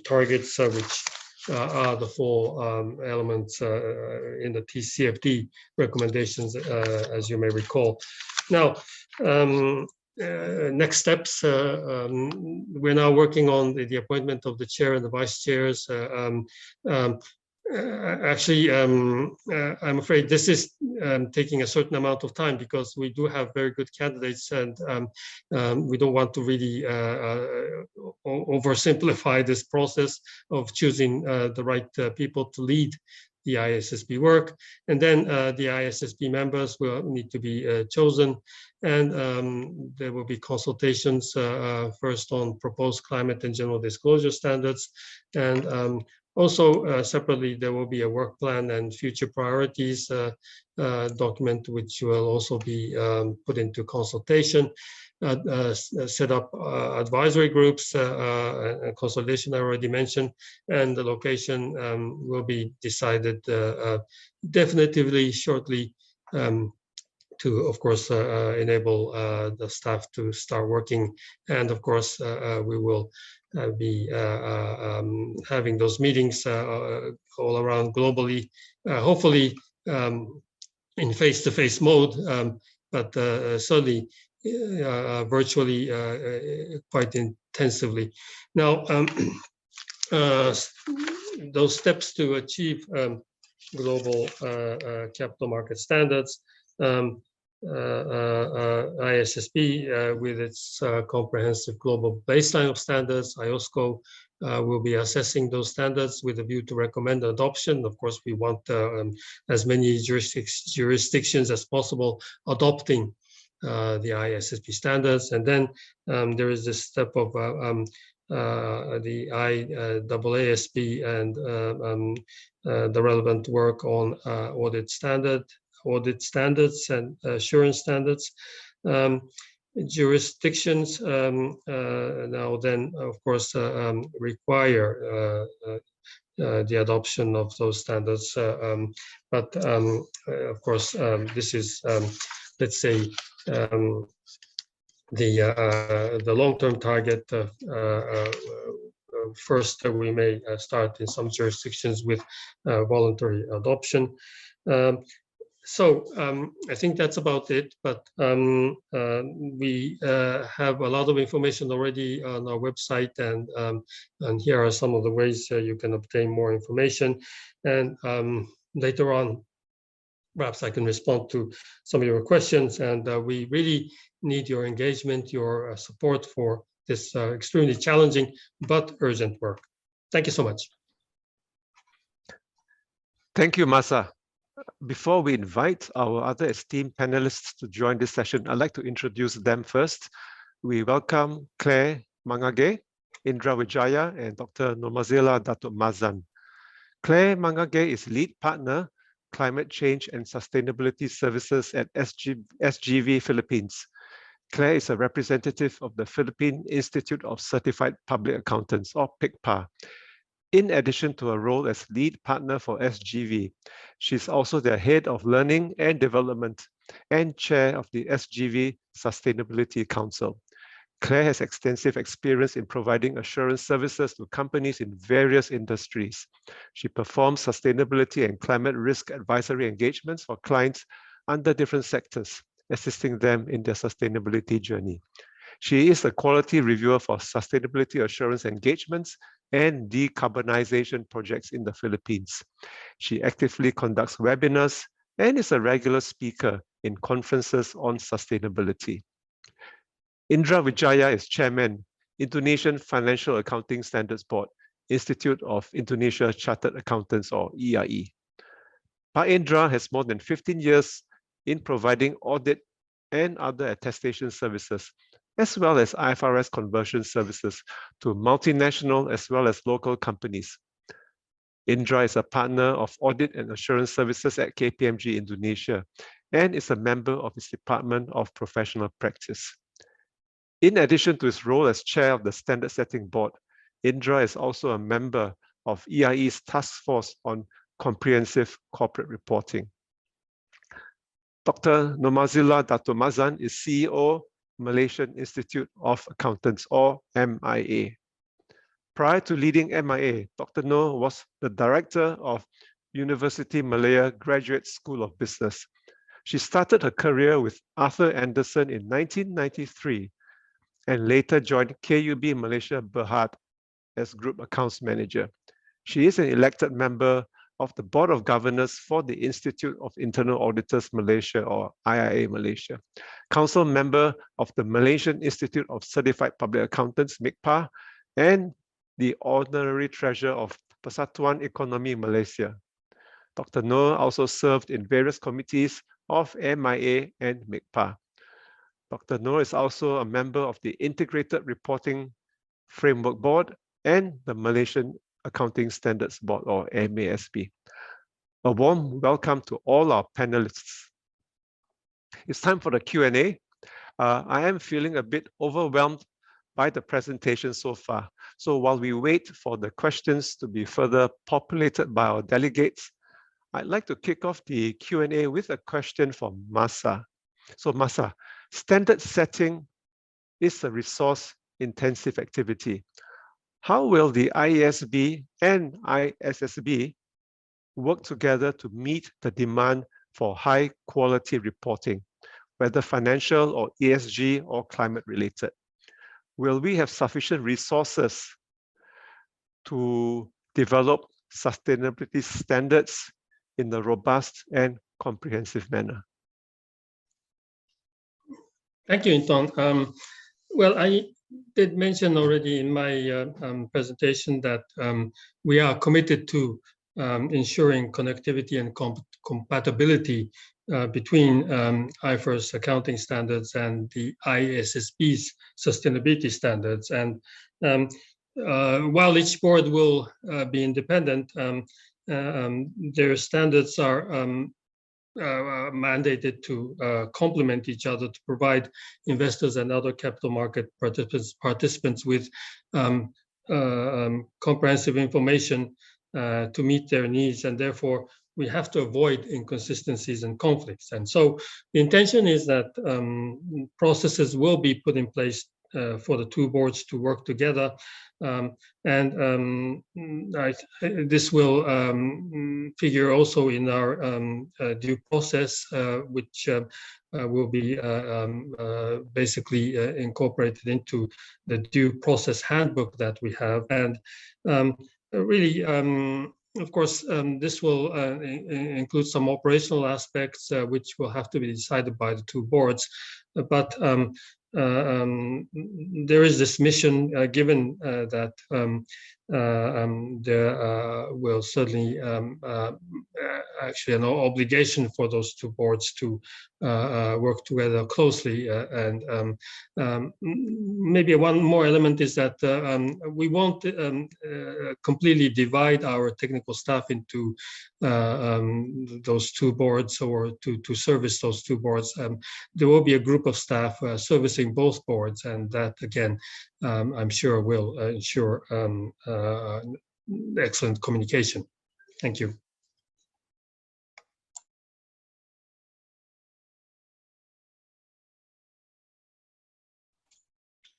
targets, which are the 4 elements in the TCFD recommendations, as you may recall. Now, next steps, we're now working on the appointment of the chair and the vice chairs. Actually, I'm afraid this is taking a certain amount of time, because we do have very good candidates, and we don't want to really oversimplify this process of choosing the right people to lead the ISSP work. And then the ISSP members will need to be chosen, and there will be consultations first on proposed climate and general disclosure standards, and also, separately, there will be a work plan and future priorities document, which will also be put into consultation. Set up advisory groups, consolidation I already mentioned, and the location will be decided definitively shortly to, of course, enable the staff to start working. And of course, we will be having those meetings all around globally, hopefully in face-to-face mode, but certainly virtually quite intensively. Now, those steps to achieve global capital market standards, ISSP with its comprehensive global baseline of standards, IOSCO, will be assessing those standards with a view to recommend adoption. Of course, we want as many jurisdictions as possible adopting the ISSP standards. And then there is this step of the IAASB and the relevant work on audit standards and assurance standards. Jurisdictions now then, of course, require the adoption of those standards, but of course, this is, let's say, the long-term target. First, we may start in some jurisdictions with voluntary adoption. So I think that's about it, but we have a lot of information already on our website, and here are some of the ways you can obtain more information. And later on, perhaps I can respond to some of your questions, and we really need your engagement, your support for this extremely challenging but urgent work. Thank you so much. Thank you, Masa. Before we invite our other esteemed panelists to join this session, I'd like to introduce them first. We welcome Claire Mangage, Indra Wijaya, and Dr. Nomazila Datuk Mazan. Claire Mangage is lead partner, Climate Change and Sustainability Services at SGV Philippines. Claire is a representative of the Philippine Institute of Certified Public Accountants, or PICPA. In addition to her role as lead partner for SGV, she's also the head of learning and development and chair of the SGV Sustainability Council. Claire has extensive experience in providing assurance services to companies in various industries. She performs sustainability and climate risk advisory engagements for clients under different sectors, assisting them in their sustainability journey. She is a quality reviewer for sustainability assurance engagements and decarbonization projects in the Philippines. She actively conducts webinars and is a regular speaker in conferences on sustainability. Indra Wijaya is chairman, Indonesian Financial Accounting Standards Board, Institute of Indonesia Chartered Accountants, or IAI. Pak Indra has more than 15 years in providing audit and other attestation services, as well as IFRS conversion services to multinational as well as local companies. Indra is a partner of Audit and Assurance Services at KPMG Indonesia and is a member of its Department of Professional Practice. In addition to his role as chair of the Standard Setting Board, Indra is also a member of EIE's Task Force on Comprehensive Corporate Reporting. Dr. Nomazila Datuk Mazan is CEO, Malaysian Institute of Accountants, or MIA. Prior to leading MIA, Dr. No was the director of University Malaya Graduate School of Business. She started her career with Arthur Andersen in 1993 and later joined KUB Malaysia Berhad as Group Accounts Manager. She is an elected member of the Board of Governors for the Institute of Internal Auditors Malaysia, or IIA Malaysia, council member of the Malaysian Institute of Certified Public Accountants, MICPA, and the Honorary Treasurer of Persatuan Ekonomi Malaysia. Dr. Noor also served in various committees of MIA and MICPA. Dr. Noor is also a member of the Integrated Reporting Framework Board and the Malaysian Accounting Standards Board, or MASB. A warm welcome to all our panelists. It's time for the Q&A. I am feeling a bit overwhelmed by the presentation so far. So while we wait for the questions to be further populated by our delegates, I'd like to kick off the Q&A with a question from Masa. So Masa, standard setting is a resource-intensive activity. How will the IASB and ISSB work together to meet the demand for high-quality reporting, whether financial or ESG or climate-related? Will we have sufficient resources to develop sustainability standards in a robust and comprehensive manner? Thank you, Inton. Well, I did mention already in my presentation that we are committed to ensuring connectivity and compatibility between IFIRST accounting standards and the ISSB's sustainability standards. And while each board will be independent, their standards are mandated to complement each other to provide investors and other capital market participants with comprehensive information to meet their needs, and therefore we have to avoid inconsistencies and conflicts. And so the intention is that processes will be put in place for the two boards to work together. This will figure also in our due process, which will be basically incorporated into the due process handbook that we have. And really, of course, this will include some operational aspects which will have to be decided by the two boards. But there is this mission given that there will certainly actually an obligation for those two boards to work together closely. And maybe one more element is that we won't completely divide our technical staff into those two boards, or to service those two boards. There will be a group of staff servicing both boards, and that again, I'm sure will ensure excellent communication. Thank you.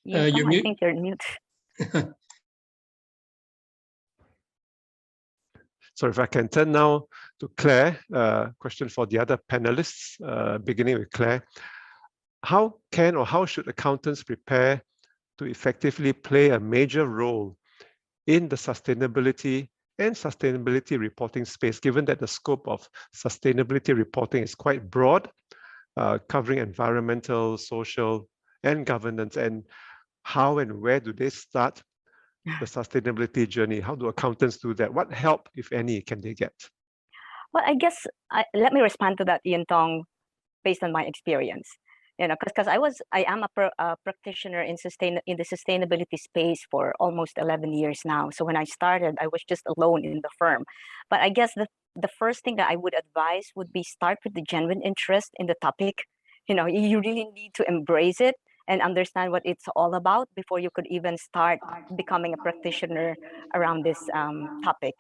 I think you're mute. So if I can turn now to Claire, question for the other panelists, beginning with Claire. How can or how should accountants prepare to effectively play a major role in the sustainability and sustainability reporting space, given that the scope of sustainability reporting is quite broad, covering environmental, social, and governance? And how and where do they start the sustainability journey? How do accountants do that? What help, if any, can they get? Well, I guess let me respond to that, Ian Tong, based on my experience. You know, because I am a practitioner in the sustainability space for almost 11 years now. So when I started, I was just alone in the firm. But I guess the first thing that I would advise would be start with the genuine interest in the topic. You know, you really need to embrace it and understand what it's all about before you could even start becoming a practitioner around this topic.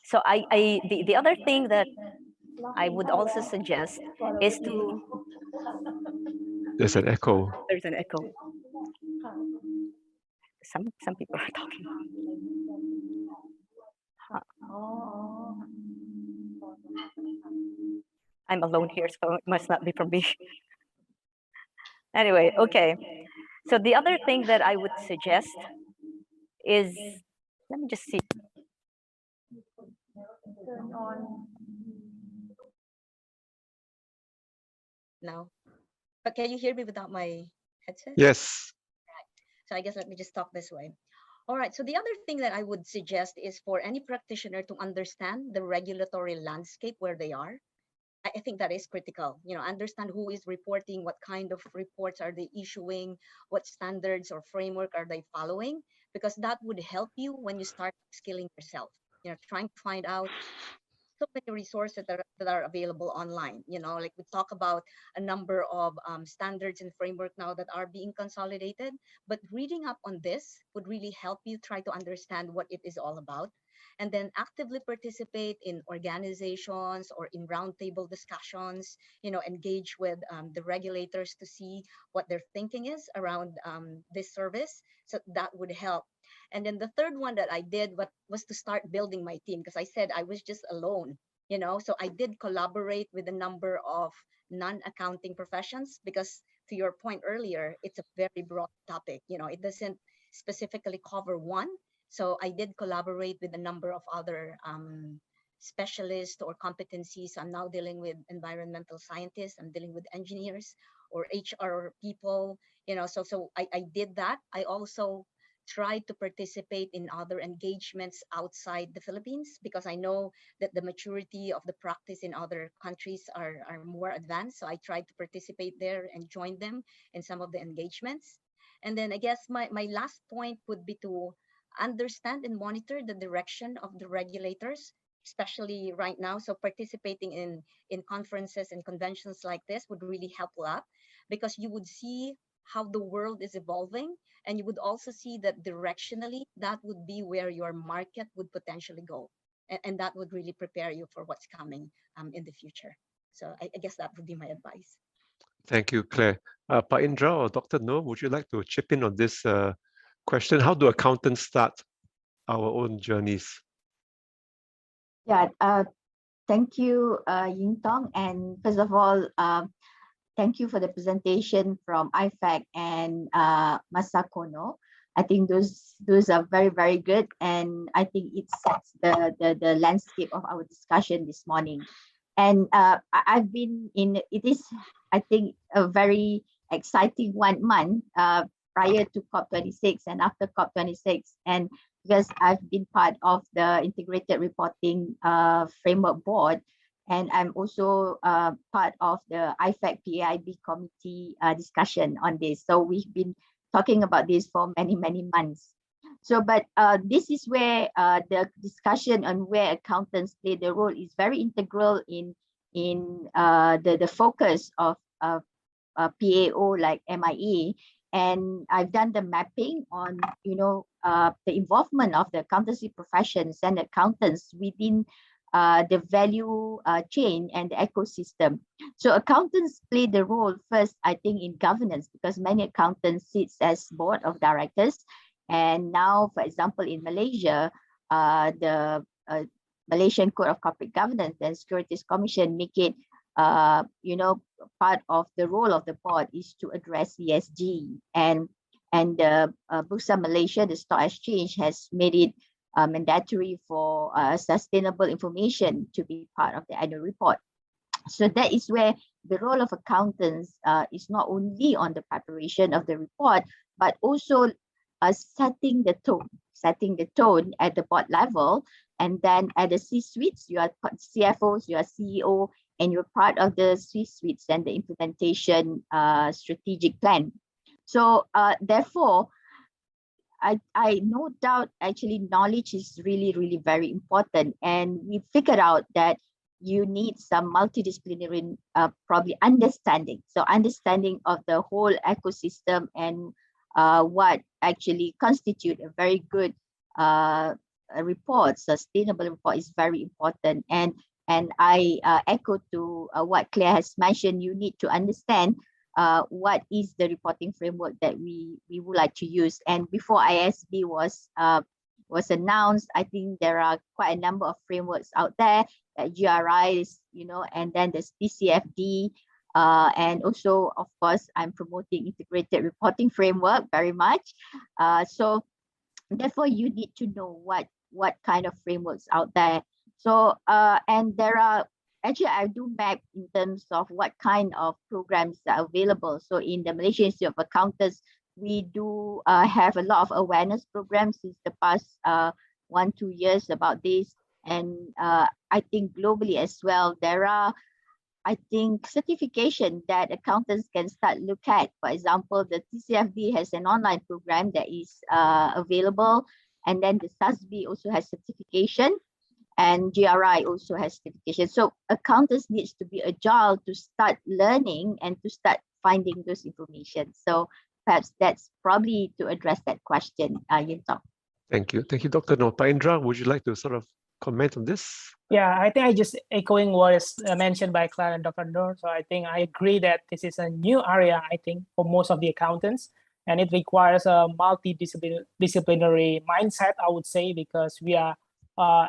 So the other thing that I would also suggest is to... There's an echo. There's an echo. Some people are talking. I'm alone here, so it must not be from me. Anyway, okay. So the other thing that I would suggest is, let me just see. Turn on. Now. But can you hear me without my headset? Yes. Right. So I guess let me just talk this way. All right. So the other thing that I would suggest is for any practitioner to understand the regulatory landscape where they are. I think that is critical. You know, understand who is reporting, what kind of reports are they issuing, what standards or framework are they following, because that would help you when you start skilling yourself. You know, trying to find out so many resources that are available online. You know, like we talk about a number of standards and framework now that are being consolidated, but reading up on this would really help you try to understand what it is all about, and then actively participate in organizations or in roundtable discussions, you know, engage with the regulators to see what their thinking is around this service. So that would help. And then the third one that I did was to start building my team, because I said I was just alone, you know, so I did collaborate with a number of non-accounting professions, because to your point earlier, it's a very broad topic, you know, it doesn't specifically cover one. So I did collaborate with a number of other specialists or competencies. I'm now dealing with environmental scientists, I'm dealing with engineers or HR people, you know, so I did that. I also tried to participate in other engagements outside the Philippines, because I know that the maturity of the practice in other countries are more advanced. So I tried to participate there and join them in some of the engagements. And then I guess my last point would be to understand and monitor the direction of the regulators, especially right now. So participating in conferences and conventions like this would really help a lot, because you would see how the world is evolving, and you would also see that directionally that would be where your market would potentially go, and that would really prepare you for what's coming in the future. So I guess that would be my advice. Thank you, Claire. Pak Indra or Dr. Noor, would you like to chip in on this question? How do accountants start our own journeys? Yeah, thank you, Ying Tong. And first of all, thank you for the presentation from IFAC and Masako Kono. I think those are very, very good. And I think it sets the landscape of our discussion this morning. And I've been in, it is, I think, a very exciting 1 month prior to COP26 and after COP26. And because I've been part of the Integrated Reporting Framework Board, and I'm also part of the IFAC PAIB committee discussion on this. So we've been talking about this for many, many months. So, but this is where the discussion on where accountants play the role is very integral in the focus of PAO like MIE. And I've done the mapping on, the involvement of the accountancy professions and accountants within the value chain and the ecosystem. So accountants play the role first, I think, in governance, because many accountants sit as board of directors. And now, for example, in Malaysia, the Malaysian Code of Corporate Governance and Securities Commission make it, part of the role of the board is to address ESG. And Bursa Malaysia, the stock exchange, has made it mandatory for sustainable information to be part of the annual report. So that is where the role of accountants is not only on the preparation of the report, but also setting the tone at the board level. And then at the C-suites, you are CFOs, you are CEO, and you're part of the C-suites and the implementation strategic plan. So therefore, I no doubt actually knowledge is really, really very important. And we figured out that you need some multidisciplinary probably understanding. So understanding of the whole ecosystem and what actually constitute a very good report, sustainable report is very important. And I echo to what Claire has mentioned. You need to understand what is the reporting framework that we would like to use. And before ISB was announced, I think there are quite a number of frameworks out there, GRIs, and then there's PCFD. And also, of course, I'm promoting integrated reporting framework very much. So therefore, you need to know what kind of frameworks out there. So, and there are, actually, I do map in terms of what kind of programs are available. So in the Malaysian Institute of Accountants, we do have a lot of awareness programs since the past 1-2 years about this. And I think globally as well, there are, I think, certification that accountants can start look at. For example, the TCFD has an online program that is available. And then the SASB also has certification. And GRI also has certification. So accountants needs to be agile to start learning and to start finding those information. So perhaps that's probably to address that question, Yin Tong. Thank you. Thank you, Dr. Noor. Pak Indra, would you like to sort of comment on this? Yeah, I think I just echoing what is mentioned by Claire and Dr. Noor. So I think I agree that this is a new area, I think, for most of the accountants. And it requires a multidisciplinary mindset, I would say, because we are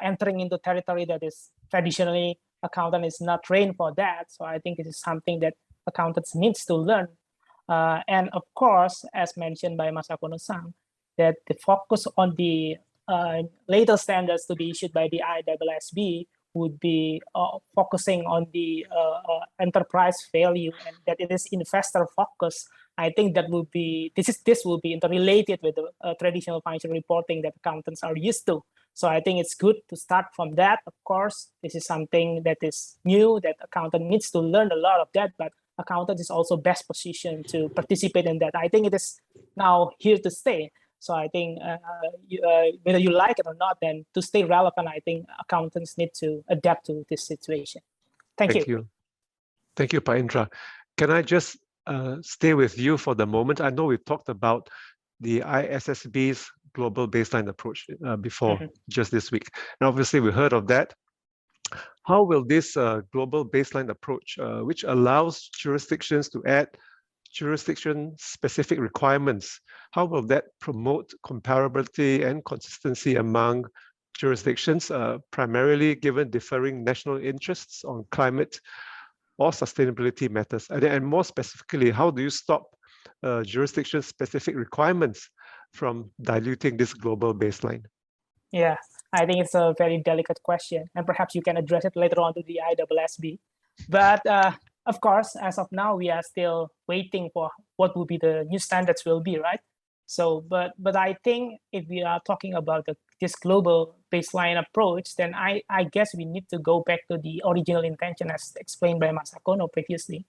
entering into territory that is traditionally accountant is not trained for that. So I think it is something that accountants needs to learn. And of course, as mentioned by Masako Kono-san, that the focus on the later standards to be issued by the IFSB would be focusing on the enterprise value, and that it is investor focus. I think that will be this will be interrelated with the traditional financial reporting that accountants are used to. So I think it's good to start from that. Of course, this is something that is new that accountant needs to learn a lot of that, but accountant is also best positioned to participate in that. I think it is now here to stay. So I think whether you like it or not, then to stay relevant, I think accountants need to adapt to this situation. Thank you. Thank you, Pak Indra. Can I just stay with you for the moment? I know we talked about the ISSB's global baseline approach before just this week. And obviously, we heard of that. How will this global baseline approach, which allows jurisdictions to add jurisdiction-specific requirements, how will that promote comparability and consistency among jurisdictions, primarily given differing national interests on climate or sustainability matters? And more specifically, how do you stop jurisdiction-specific requirements from diluting this global baseline? Yeah, I think it's a very delicate question, and perhaps you can address it later on to the ISSB. But of course, as of now, we are still waiting for what will be the new standards will be, right? So, but I think if we are talking about this global baseline approach, then I guess we need to go back to the original intention as explained by Masako Kono previously,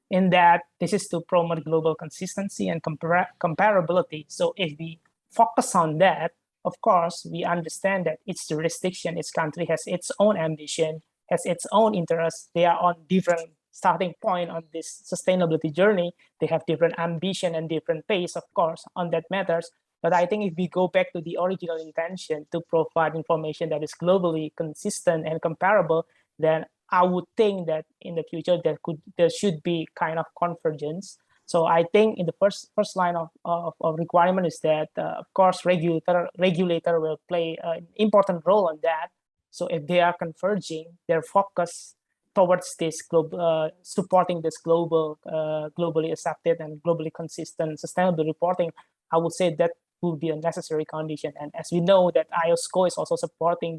in that this is to promote global consistency and comparability. So if we focus on that, of course, we understand that each jurisdiction, each country has its own ambition, has its own interests. They are on different starting point on this sustainability journey. They have different ambition and different pace, of course, on that matters. But I think if we go back to the original intention to provide information that is globally consistent and comparable, then I would think that in the future there should be kind of convergence. So I think in the first line of requirement is that, of course, regulator will play an important role on that. So if they are converging their focus towards this global, supporting this globally accepted and globally consistent sustainable reporting, I would say that will be a necessary condition. And as we know that IOSCO is also supporting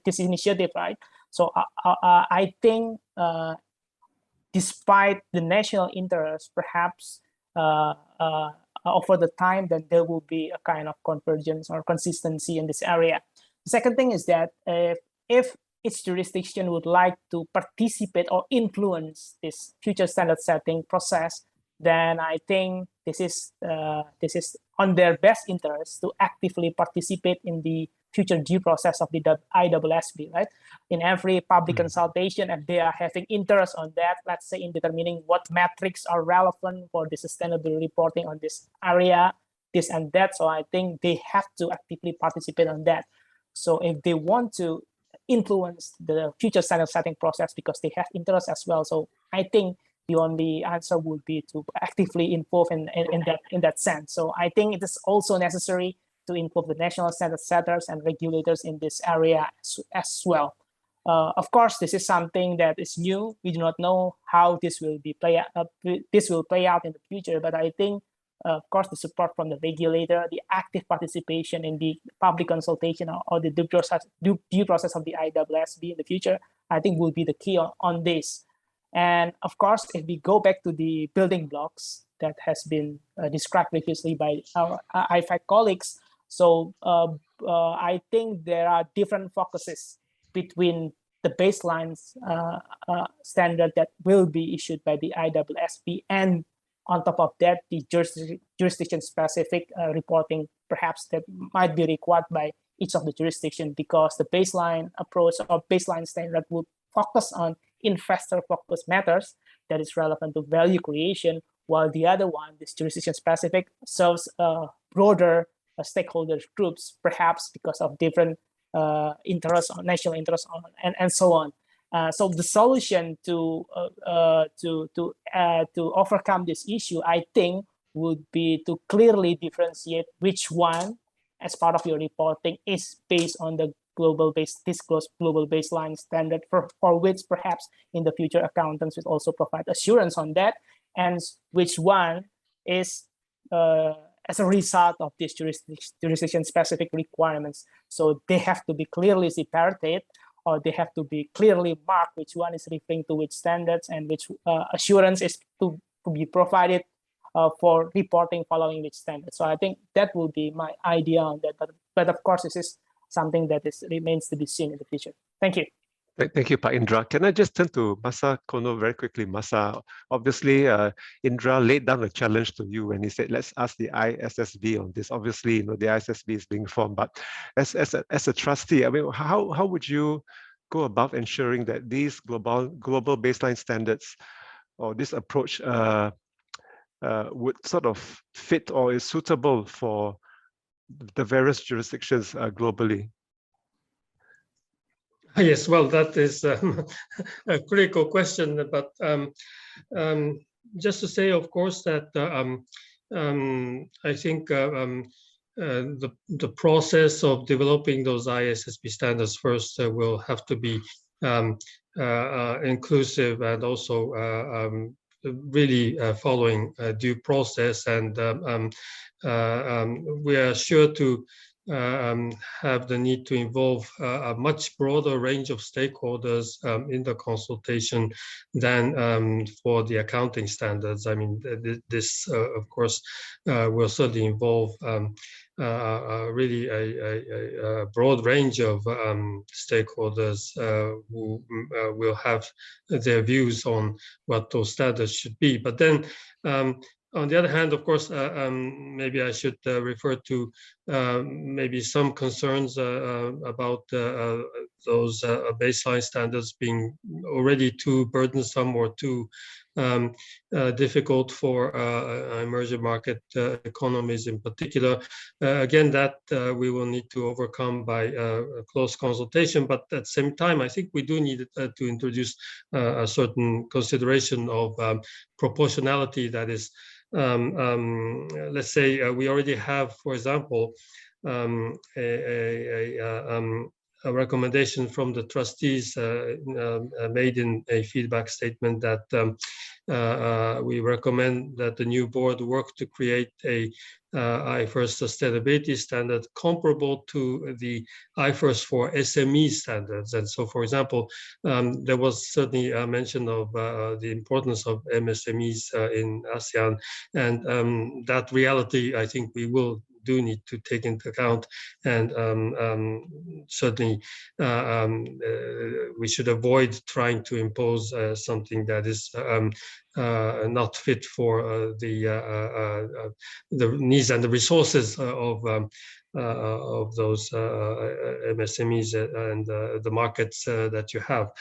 this initiative, right? So I think despite the national interest, perhaps over the time, then there will be a kind of convergence or consistency in this area. The second thing is that if its jurisdiction would like to participate or influence this future standard setting process, then I think this is on their best interest to actively participate in the future due process of the ISSB, right? In every public consultation, and they are having interest on that, let's say in determining what metrics are relevant for the sustainable reporting on this area, this and that. So I think they have to actively participate on that. So if they want to influence the future standard setting process because they have interest as well. So I think the only answer would be to actively involve in that sense. So I think it is also necessary to involve the national standard setters and regulators in this area as well. Of course, this is something that is new. We do not know how this will play out in the future, but I think, of course, the support from the regulator, the active participation in the public consultation or the due process of the ISSB in the future, I think will be the key on this. And of course, if we go back to the building blocks that has been described previously by our IFAC colleagues, so I think there are different focuses between the baselines standard that will be issued by the ISSB, and on top of that, the jurisdiction-specific reporting perhaps that might be required by each of the jurisdiction, because the baseline approach or baseline standard would focus on investor-focused matters that is relevant to value creation, while the other one, this jurisdiction-specific, serves broader stakeholder groups, perhaps because of different interests, national interests, and so on. So the solution to overcome this issue, I think, would be to clearly differentiate which one, as part of your reporting, is based on the global baseline standard, for which perhaps in the future accountants will also provide assurance on that, and which one is as a result of these jurisdiction-specific requirements. So they have to be clearly separated, or they have to be clearly marked which one is referring to which standards and which assurance is to be provided for reporting following which standards. So I think that will be my idea on that. But of course, this is something that remains to be seen in the future. Thank you. Thank you, Pa Indra. Can I just turn to Masako Kono very quickly? Masa, obviously, Indra laid down a challenge to you when he said, let's ask the ISSB on this. Obviously, the ISSB is being formed, but as a trustee, I mean, how would you go about ensuring that these global baseline standards or this approach would sort of fit or is suitable for the various jurisdictions globally? Yes, well, that is a critical question, but just to say, of course, that I think the process of developing those ISSB standards first will have to be inclusive and also really following due process, and we are sure to have the need to involve a much broader range of stakeholders in the consultation than for the accounting standards. I mean, this of course will certainly involve really a broad range of stakeholders who will have their views on what those standards should be. But then on the other hand, of course, maybe I should refer to maybe some concerns about those baseline standards being already too burdensome or too difficult for emerging market economies in particular. Again, that we will need to overcome by close consultation, but at the same time, I think we do need to introduce a certain consideration of proportionality, that is, let's say we already have, for example, a recommendation from the trustees made in a feedback statement that we recommend that the new board work to create a IFIRST sustainability standard comparable to the IFIRST for SME standards. And so, for example, there was certainly a mention of the importance of MSMEs in ASEAN, and that reality, I think we will do need to take into account, and certainly we should avoid trying to impose something that is not fit for the needs and the resources of those MSMEs and the markets that you have.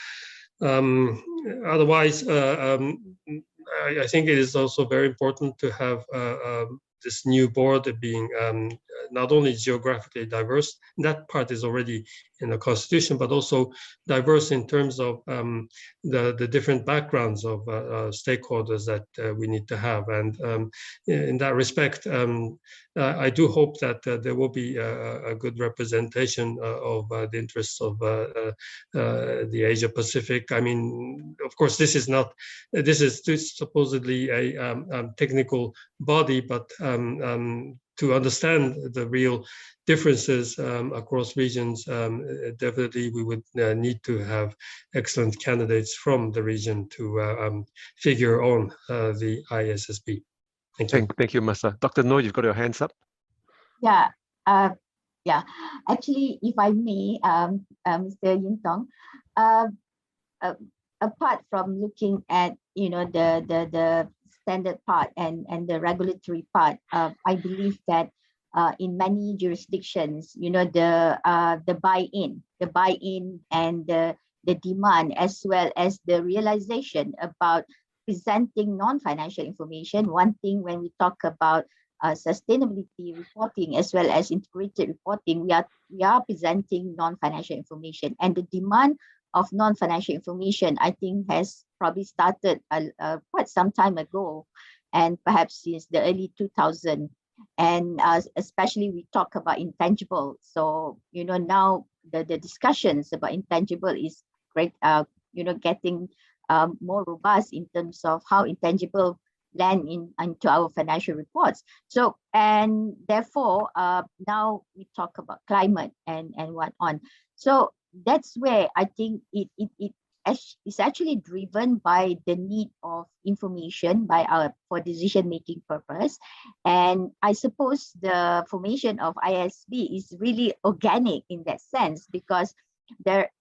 Otherwise, I think it is also very important to have this new board being not only geographically diverse, that part is already in the constitution, but also diverse in terms of the different backgrounds of stakeholders that we need to have. And in that respect, I do hope that there will be a good representation of the interests of the Asia Pacific. I mean, of course, this is supposedly a technical body, but to understand the real differences across regions, definitely we would need to have excellent candidates from the region to figure on the ISSB. Thank you. Thank you, Masa. Dr. No, you've got your hands up. Yeah, yeah. Actually, if I may, Mr. Yintong, apart from looking at the standard part and the regulatory part, I believe that in many jurisdictions, the buy-in and the demand, as well as the realization about presenting non-financial information. One thing when we talk about sustainability reporting as well as integrated reporting, we are presenting non-financial information, and the demand of non-financial information, I think, has probably started quite some time ago, and perhaps since the early 2000s. And especially we talk about intangible. So, now the discussions about intangible is great, getting more robust in terms of how intangible land into our financial reports. So, and therefore, now we talk about climate and what on. So that's where I think it is actually driven by the need of information for decision-making purpose. And I suppose the formation of ISB is really organic in that sense, because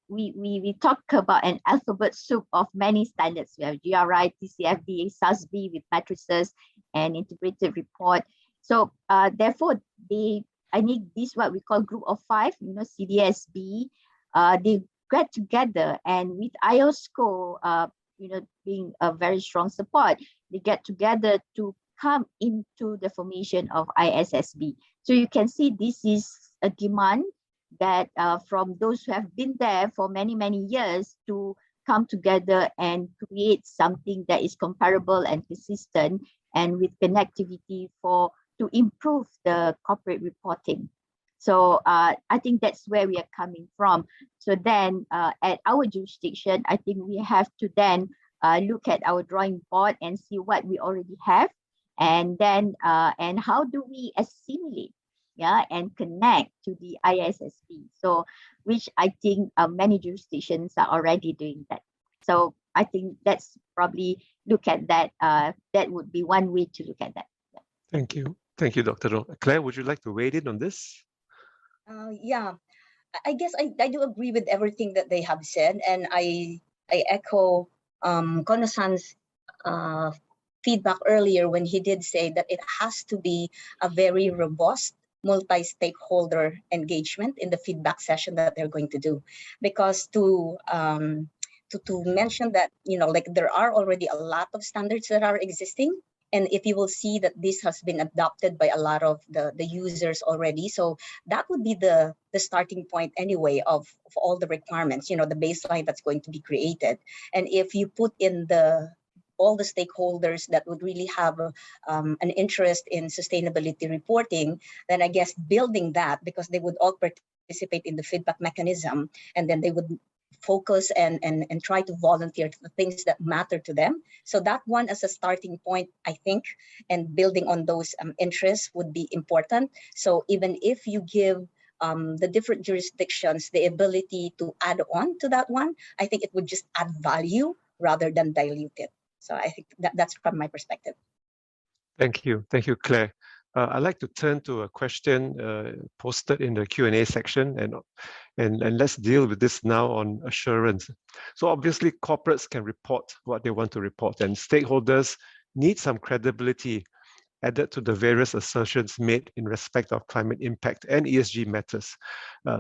we talk about an alphabet soup of many standards. We have GRI, TCFD, SASB with matrices and integrated report. So therefore, I need this what we call group of 5, CDSB. They get together, and with IOSCO, being a very strong support, they get together to come into the formation of ISSB. So you can see this is a demand that from those who have been there for many, many years to come together and create something that is comparable and consistent and with connectivity to improve the corporate reporting. So I think that's where we are coming from. So then at our jurisdiction, I think we have to then look at our drawing board and see what we already have, and then and how do we assimilate and connect to the ISSB. So which I think many jurisdictions are already doing that. So I think that's probably look at that. That would be one way to look at that. Thank you. Thank you, Dr. Roh. Claire, would you like to weigh in on this? Yeah, I guess I do agree with everything that they have said, and I echo Kono-san's feedback earlier when he did say that it has to be a very robust multi-stakeholder engagement in the feedback session that they're going to do, because to mention that like there are already a lot of standards that are existing. And if you will see that this has been adopted by a lot of the users already, so that would be the starting point anyway of all the requirements, the baseline that's going to be created. And if you put in all the stakeholders that would really have an interest in sustainability reporting, then I guess building that, because they would all participate in the feedback mechanism, and then they would focus and try to volunteer to the things that matter to them. So that one as a starting point, I think, and building on those interests would be important. So even if you give the different jurisdictions the ability to add on to that one, I think it would just add value rather than dilute it. So I think that's from my perspective. Thank you. Thank you, Claire. I'd like to turn to a question posted in the Q&A section, and let's deal with this now on assurance. So obviously, corporates can report what they want to report, and stakeholders need some credibility added to the various assertions made in respect of climate impact and ESG matters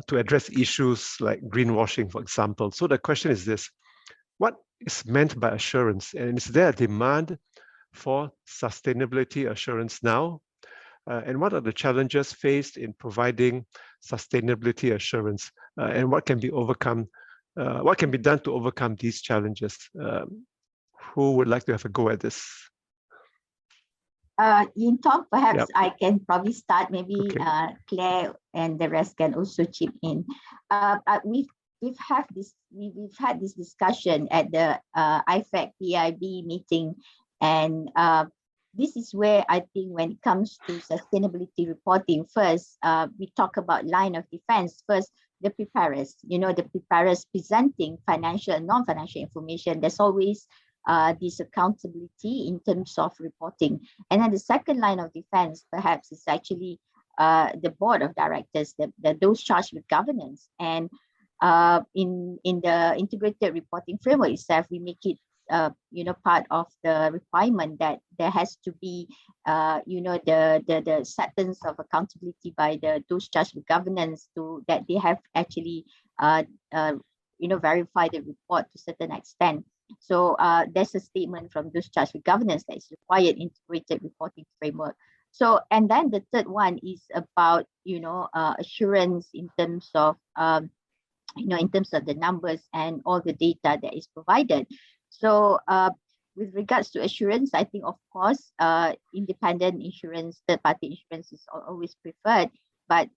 to address issues like greenwashing, for example. So the question is this: what is meant by assurance, and is there a demand for sustainability assurance now? And what are the challenges faced in providing sustainability assurance, and what can be overcome? What can be done to overcome these challenges? Who would like to have a go at this? Yintong, perhaps Yep. I can probably start. Maybe Okay. Claire and the rest can also chip in. We've had this discussion at the IFAC PIB meeting, and this is where I think when it comes to sustainability reporting, first we talk about line of defense. First, the preparers, the preparers presenting financial and non-financial information. There's always this accountability in terms of reporting. And then the second line of defense perhaps is actually the board of directors, those charged with governance. And in the integrated reporting framework itself, we make it part of the requirement that there has to be the acceptance of accountability by those charged with governance, that they have actually verified the report to a certain extent. So there's a statement from those charged with governance that is required integrated reporting framework. So, and then the third one is about assurance in terms of in terms of the numbers and all the data that is provided. So with regards to assurance, I think, of course, independent insurance, third-party insurance is always preferred, but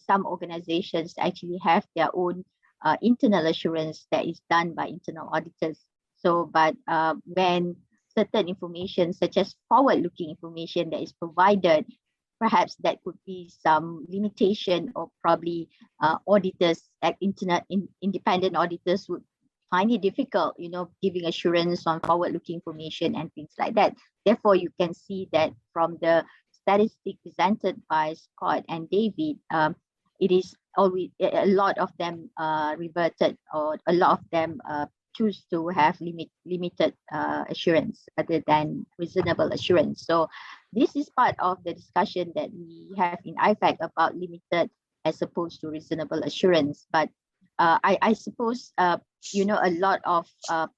some organizations actually have their own internal assurance that is done by internal auditors. So, but when certain information, such as forward-looking information that is provided, perhaps that could be some limitation, or probably auditors, like independent auditors, would find it difficult, giving assurance on forward-looking information and things like that. Therefore, you can see that from the statistic presented by Scott and David, it is always a lot of them reverted, or a lot of them choose to have limited assurance other than reasonable assurance. So this is part of the discussion that we have in IFAC about limited as opposed to reasonable assurance. But I suppose you know, a lot of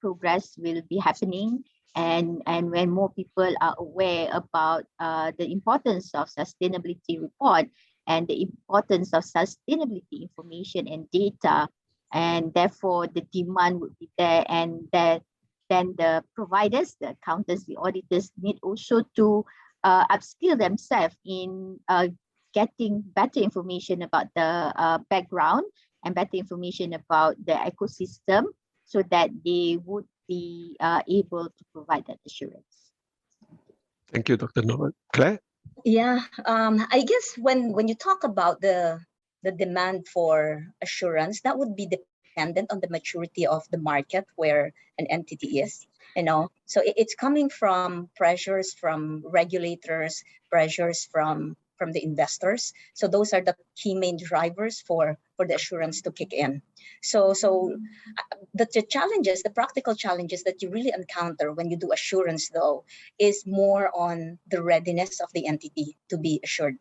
progress will be happening, and when more people are aware about the importance of sustainability report and the importance of sustainability information and data, and therefore the demand would be there, and that then the providers, the accountants, the auditors need also to upskill themselves in getting better information about the background and better information about the ecosystem, so that they would be able to provide that assurance. Thank you, Dr. Noor. Claire? Yeah, I guess when you talk about the demand for assurance, that would be dependent on the maturity of the market where an entity is. You know, so it's coming from pressures from regulators, pressures from the investors. So those are the key main drivers for the assurance to kick in. So the challenges, the practical challenges that you really encounter when you do assurance, though, is more on the readiness of the entity to be assured.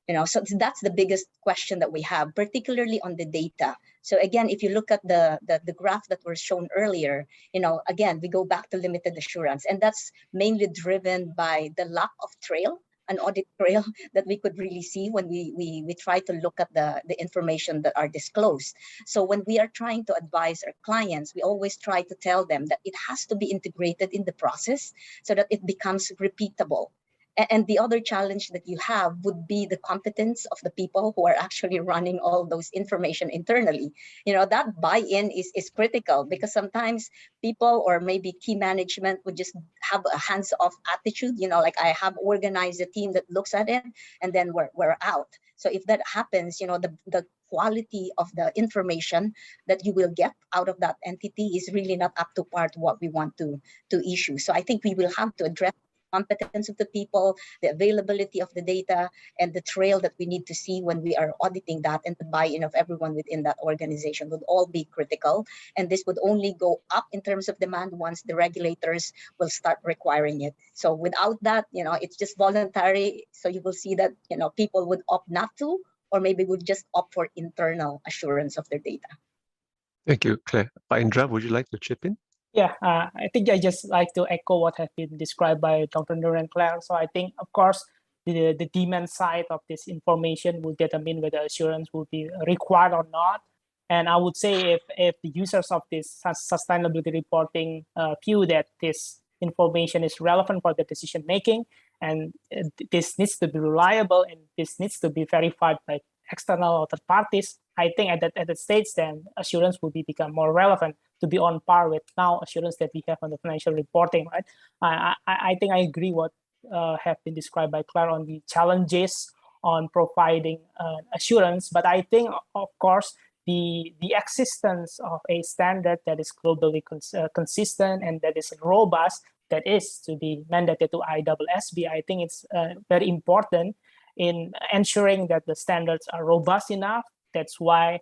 You know, so that's the biggest question that we have, particularly on the data. So again, if you look at the graph that was shown earlier, you know, again, we go back to limited assurance, and that's mainly driven by the lack of trail, an audit trail that we could really see when we try to look at the information that are disclosed. So when we are trying to advise our clients, we always try to tell them that it has to be integrated in the process so that it becomes repeatable. And the other challenge that you have would be the competence of the people who are actually running all those information internally. You know, that buy-in is critical, because sometimes people or maybe key management would just have a hands-off attitude. You know, like, I have organized a team that looks at it and then we're out. So if that happens, you know, the quality of the information that you will get out of that entity is really not up to par to what we want to issue. So I think we will have to address competence of the people, the availability of the data, and the trail that we need to see when we are auditing that, and the buy-in of everyone within that organization would all be critical. And this would only go up in terms of demand once the regulators will start requiring it. So without that, you know, it's just voluntary. So you will see that, you know, people would opt not to, or maybe would just opt for internal assurance of their data. Thank you, Claire. Indra, would you like to chip in? Yeah, I think I just like to echo what has been described by Dr. Noor and Claire. So I think, of course, the demand side of this information will determine whether assurance will be required or not. And I would say if the users of this sustainability reporting view that this information is relevant for the decision making, and this needs to be reliable, and this needs to be verified by external or third parties, I think at that stage, then assurance will become more relevant to be on par with now assurance that we have on the financial reporting, right? I think I agree what have been described by Claire on the challenges on providing assurance, but I think, of course, the existence of a standard that is globally consistent and that is robust, that is to be mandated to ISSB, I think it's very important in ensuring that the standards are robust enough. That's why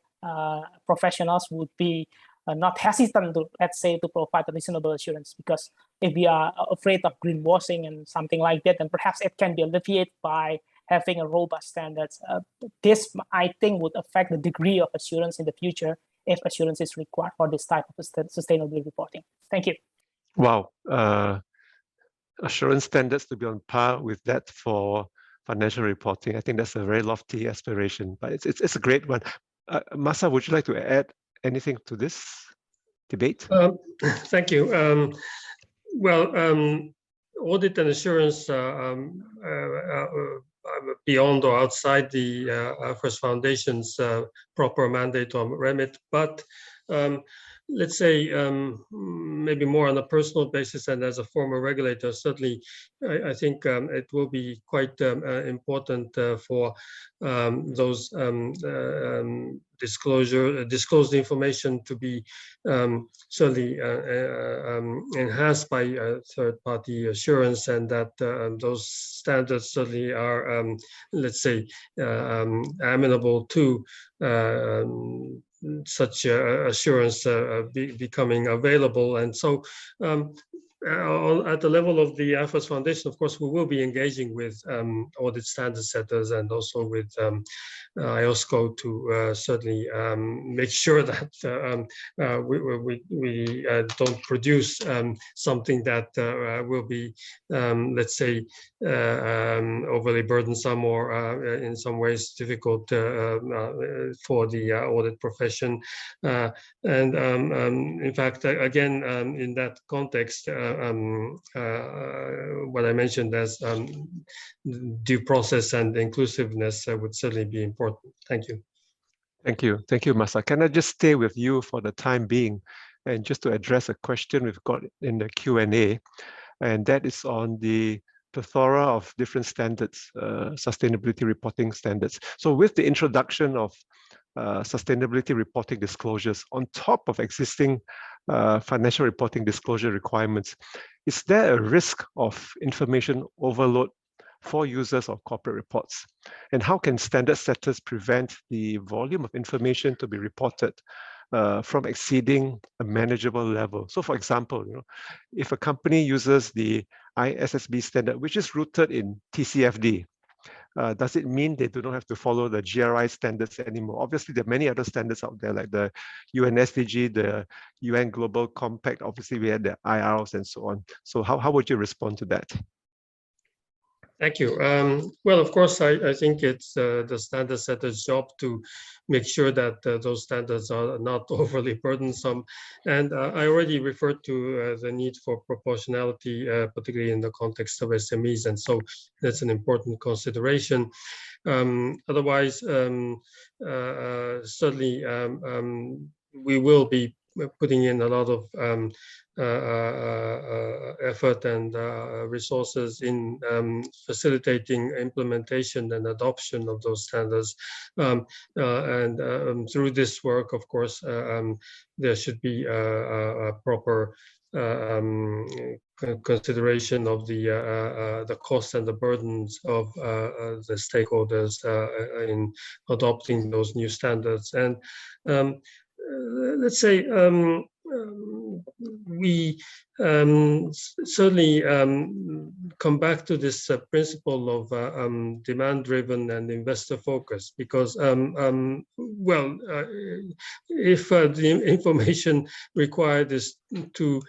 professionals would be not hesitant to, let's say, to provide a reasonable assurance, because if we are afraid of greenwashing and something like that, then perhaps it can be alleviated by having a robust standards. This, I think, would affect the degree of assurance in the future if assurance is required for this type of sustainability reporting. Thank you. Wow. Assurance standards to be on par with that for financial reporting. I think that's a very lofty aspiration, but it's a great one. Masa, would you like to add anything to this debate? Thank you. Audit and assurance beyond or outside the IFIRST Foundation's proper mandate or remit, but let's say, maybe more on a personal basis and as a former regulator, certainly, I think it will be quite important for those disclosed information to be certainly enhanced by third-party assurance, and that those standards certainly are, let's say, amenable to such assurance becoming available. And so at the level of the IFIRST Foundation, of course, we will be engaging with audit standard setters and also with IOSCO to certainly make sure that we don't produce something that will be, let's say, overly burdensome or in some ways difficult for the audit profession. And in fact, again, in that context, what I mentioned as due process and inclusiveness would certainly be important. Thank you. Thank you. Thank you, Masa. Can I just stay with you for the time being and just to address a question we've got in the Q&A, and that is on the plethora of different standards, sustainability reporting standards. So with the introduction of sustainability reporting disclosures on top of existing financial reporting disclosure requirements, is there a risk of information overload for users of corporate reports? And how can standard setters prevent the volume of information to be reported from exceeding a manageable level? So for example, if a company uses the ISSB standard, which is rooted in TCFD, does it mean they do not have to follow the GRI standards anymore? Obviously, there are many other standards out there, like the UN SDG, the UN Global Compact. Obviously, we had the IRs and so on. So how would you respond to that? Thank you. Well, of course, I think it's the standard setter's job to make sure that those standards are not overly burdensome. And I already referred to the need for proportionality, particularly in the context of SMEs. And so that's an important consideration. Otherwise, certainly we will be putting in a lot of effort and resources in facilitating implementation and adoption of those standards. And through this work, of course, there should be a proper consideration of the costs and the burdens of the stakeholders in adopting those new standards. And let's say we certainly come back to this principle of demand-driven and investor focus, because well, if the information required is too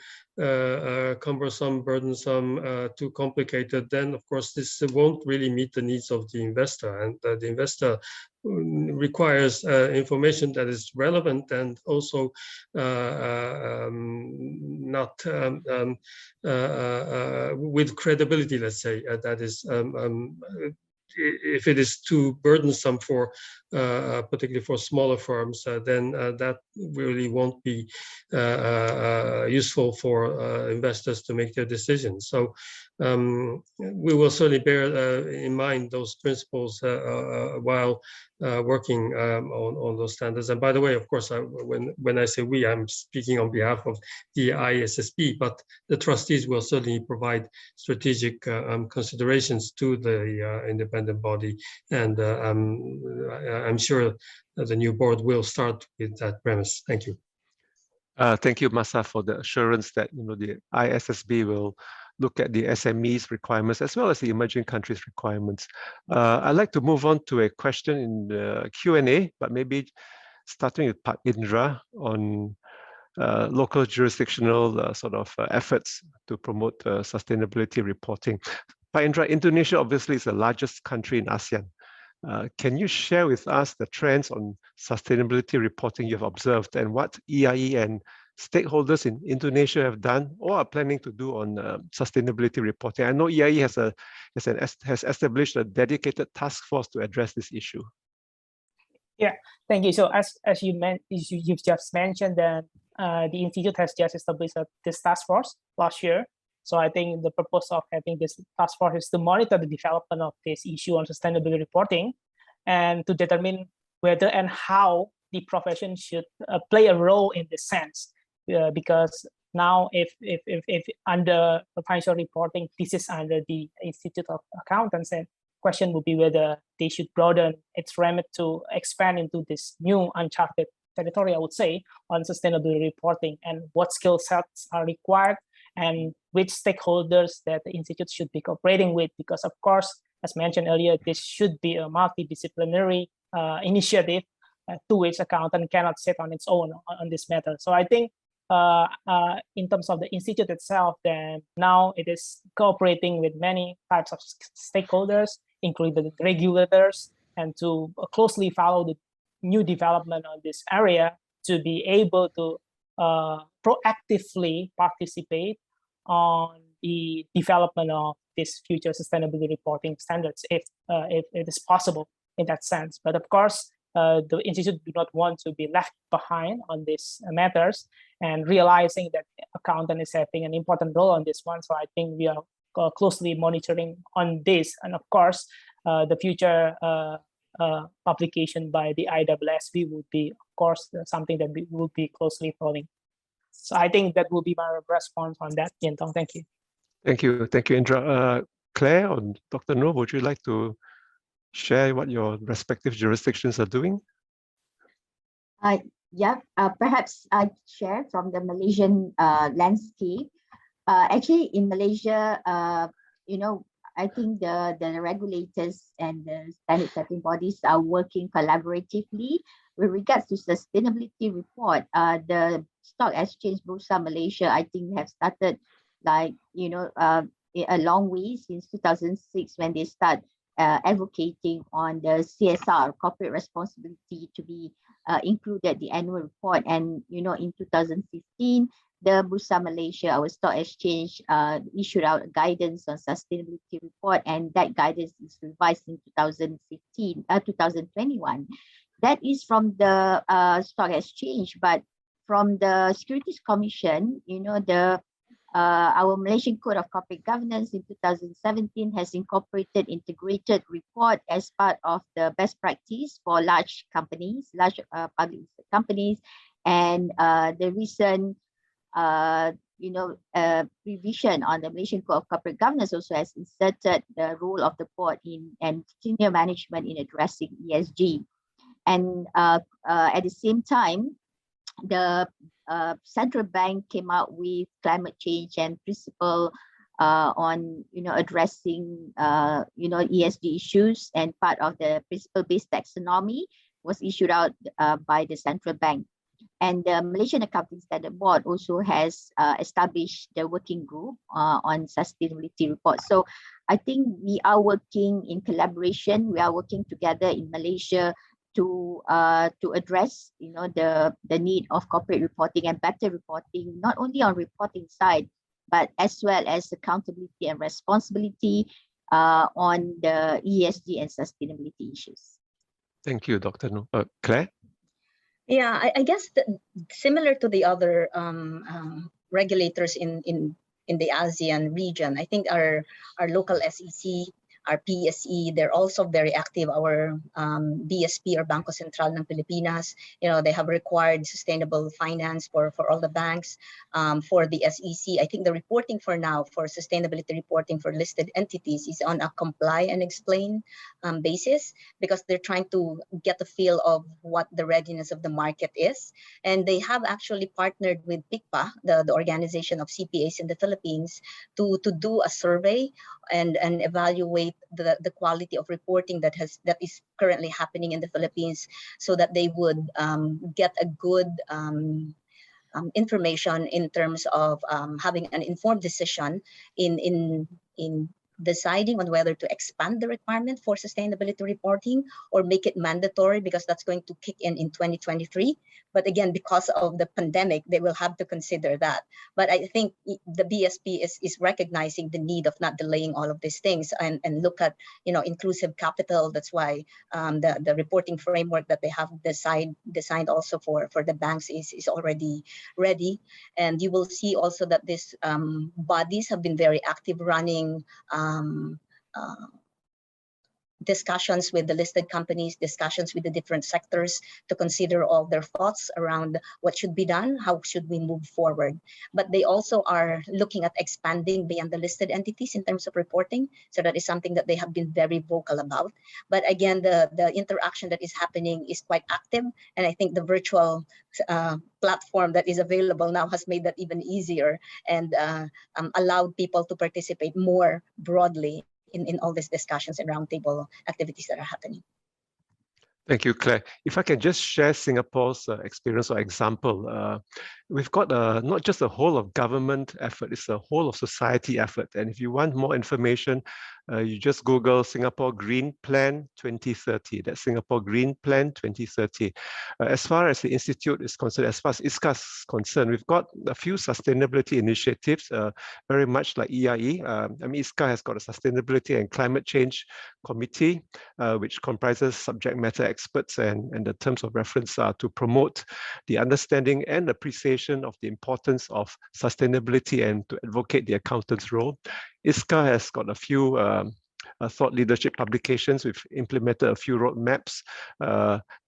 cumbersome, burdensome, too complicated, then of course this won't really meet the needs of the investor, and the investor requires information that is relevant and also not with credibility, let's say, that is if it is too burdensome for particularly for smaller firms, then that really won't be useful for investors to make their decisions. So we will certainly bear in mind those principles while working on those standards. And by the way, of course, when I say we, I'm speaking on behalf of the ISSB, but the trustees will certainly provide strategic considerations to the independent body. And I'm sure that the new board will start with that premise. Thank you. Thank you, Masa, for the assurance that the ISSB will look at the SMEs requirements as well as the emerging countries requirements. I'd like to move on to a question in the Q&A, but maybe starting with Pak Indra on local jurisdictional sort of efforts to promote sustainability reporting. Pak Indra, Indonesia obviously is the largest country in ASEAN. Can you share with us the trends on sustainability reporting you've observed and what EIE and stakeholders in Indonesia have done or are planning to do on sustainability reporting? I know EIE has established a dedicated task force to address this issue. Yeah, thank you. So as you've just mentioned, that the institute has just established this task force last year. So I think the purpose of having this task force is to monitor the development of this issue on sustainability reporting and to determine whether and how the profession should play a role in this sense. Because now if under financial reporting, this is under the Institute of Accountants, and question would be whether they should broaden its remit to expand into this new uncharted territory, I would say, on sustainability reporting, and what skill sets are required and which stakeholders that the institute should be cooperating with. Because of course, as mentioned earlier, this should be a multidisciplinary initiative to which accountant cannot sit on its own on this matter. So I think in terms of the institute itself, then now it is cooperating with many types of stakeholders, including the regulators, and to closely follow the new development on this area to be able to proactively participate on the development of this future sustainability reporting standards, if it is possible in that sense. But of course, the institute do not want to be left behind on these matters, and realizing that accountant is having an important role on this one. So I think we are closely monitoring on this, and of course, the future publication by the ISSB would be, of course, something that we will be closely following. So I think that will be my response on that, Yentong. Thank you. Thank you, Indra. Claire or Dr. Noor, would you like to share what your respective jurisdictions are doing? Yeah, perhaps I share from the Malaysian landscape. Actually, in Malaysia, I think the regulators and the standard setting bodies are working collaboratively with regards to sustainability report. The Stock Exchange Bursa Malaysia, I think, have started a long way since 2006 when they start advocating on the CSR, corporate responsibility, to be included the annual report. And in 2015, the Bursa Malaysia, our stock exchange, issued out guidance on sustainability report, and that guidance is revised in 2021. That is from the stock exchange, but from the Securities Commission, our Malaysian Code of Corporate Governance in 2017 has incorporated integrated report as part of the best practice for large companies, public companies, and the recent revision on the Malaysian Code of Corporate Governance also has inserted the role of the board and senior management in addressing ESG. And at the same time, the central bank came out with climate change and principle on addressing ESG issues, and part of the principle-based taxonomy was issued out by the central bank. And the Malaysian Accounting Standard Board also has established the working group on sustainability reports. So I think we are working in collaboration. We are working together in Malaysia to address the need of corporate reporting and better reporting, not only on reporting side, but as well as accountability and responsibility on the ESG and sustainability issues. Thank you, Dr. Noor. Claire? Yeah, I guess similar to the other regulators in the ASEAN region, I think our local SEC, our PSE, they're also very active. Our BSP, or Bangko Sentral ng Pilipinas, they have required sustainable finance for all the banks. For the SEC, I think the reporting for now for sustainability reporting for listed entities is on a comply and explain basis, because they're trying to get a feel of what the readiness of the market is. And they have actually partnered with PICPA, the organization of CPAs in the Philippines, to do a survey and evaluate the quality of reporting that is currently happening in the Philippines, so that they would get a good information in terms of having an informed decision in deciding on whether to expand the requirement for sustainability reporting or make it mandatory, because that's going to kick in 2023. But again, because of the pandemic, they will have to consider that. But I think the BSP is recognizing the need of not delaying all of these things and look at, you know, inclusive capital. That's why the reporting framework that they have designed also for the banks is already ready. And you will see also that these bodies have been very active running discussions with the listed companies, discussions with the different sectors to consider all their thoughts around what should be done, how should we move forward. But they also are looking at expanding beyond the listed entities in terms of reporting. So that is something that they have been very vocal about. But again, the interaction that is happening is quite active. And I think the virtual platform that is available now has made that even easier and allowed people to participate more broadly in all these discussions and roundtable activities that are happening. Thank you, Claire. If I can just share Singapore's experience or example, we've got not just a whole of government effort, it's a whole of society effort. And if you want more information, you just Google Singapore Green Plan 2030. That's Singapore Green Plan 2030. As far as the Institute is concerned, as far as ISCA is concerned, we've got a few sustainability initiatives, very much like EIE. I mean, ISCA has got a Sustainability and Climate Change Committee, which comprises subject matter experts, and the terms of reference are to promote the understanding and appreciation of the importance of sustainability and to advocate the accountant's role. ISCA has got a few thought leadership publications. We've implemented a few roadmaps,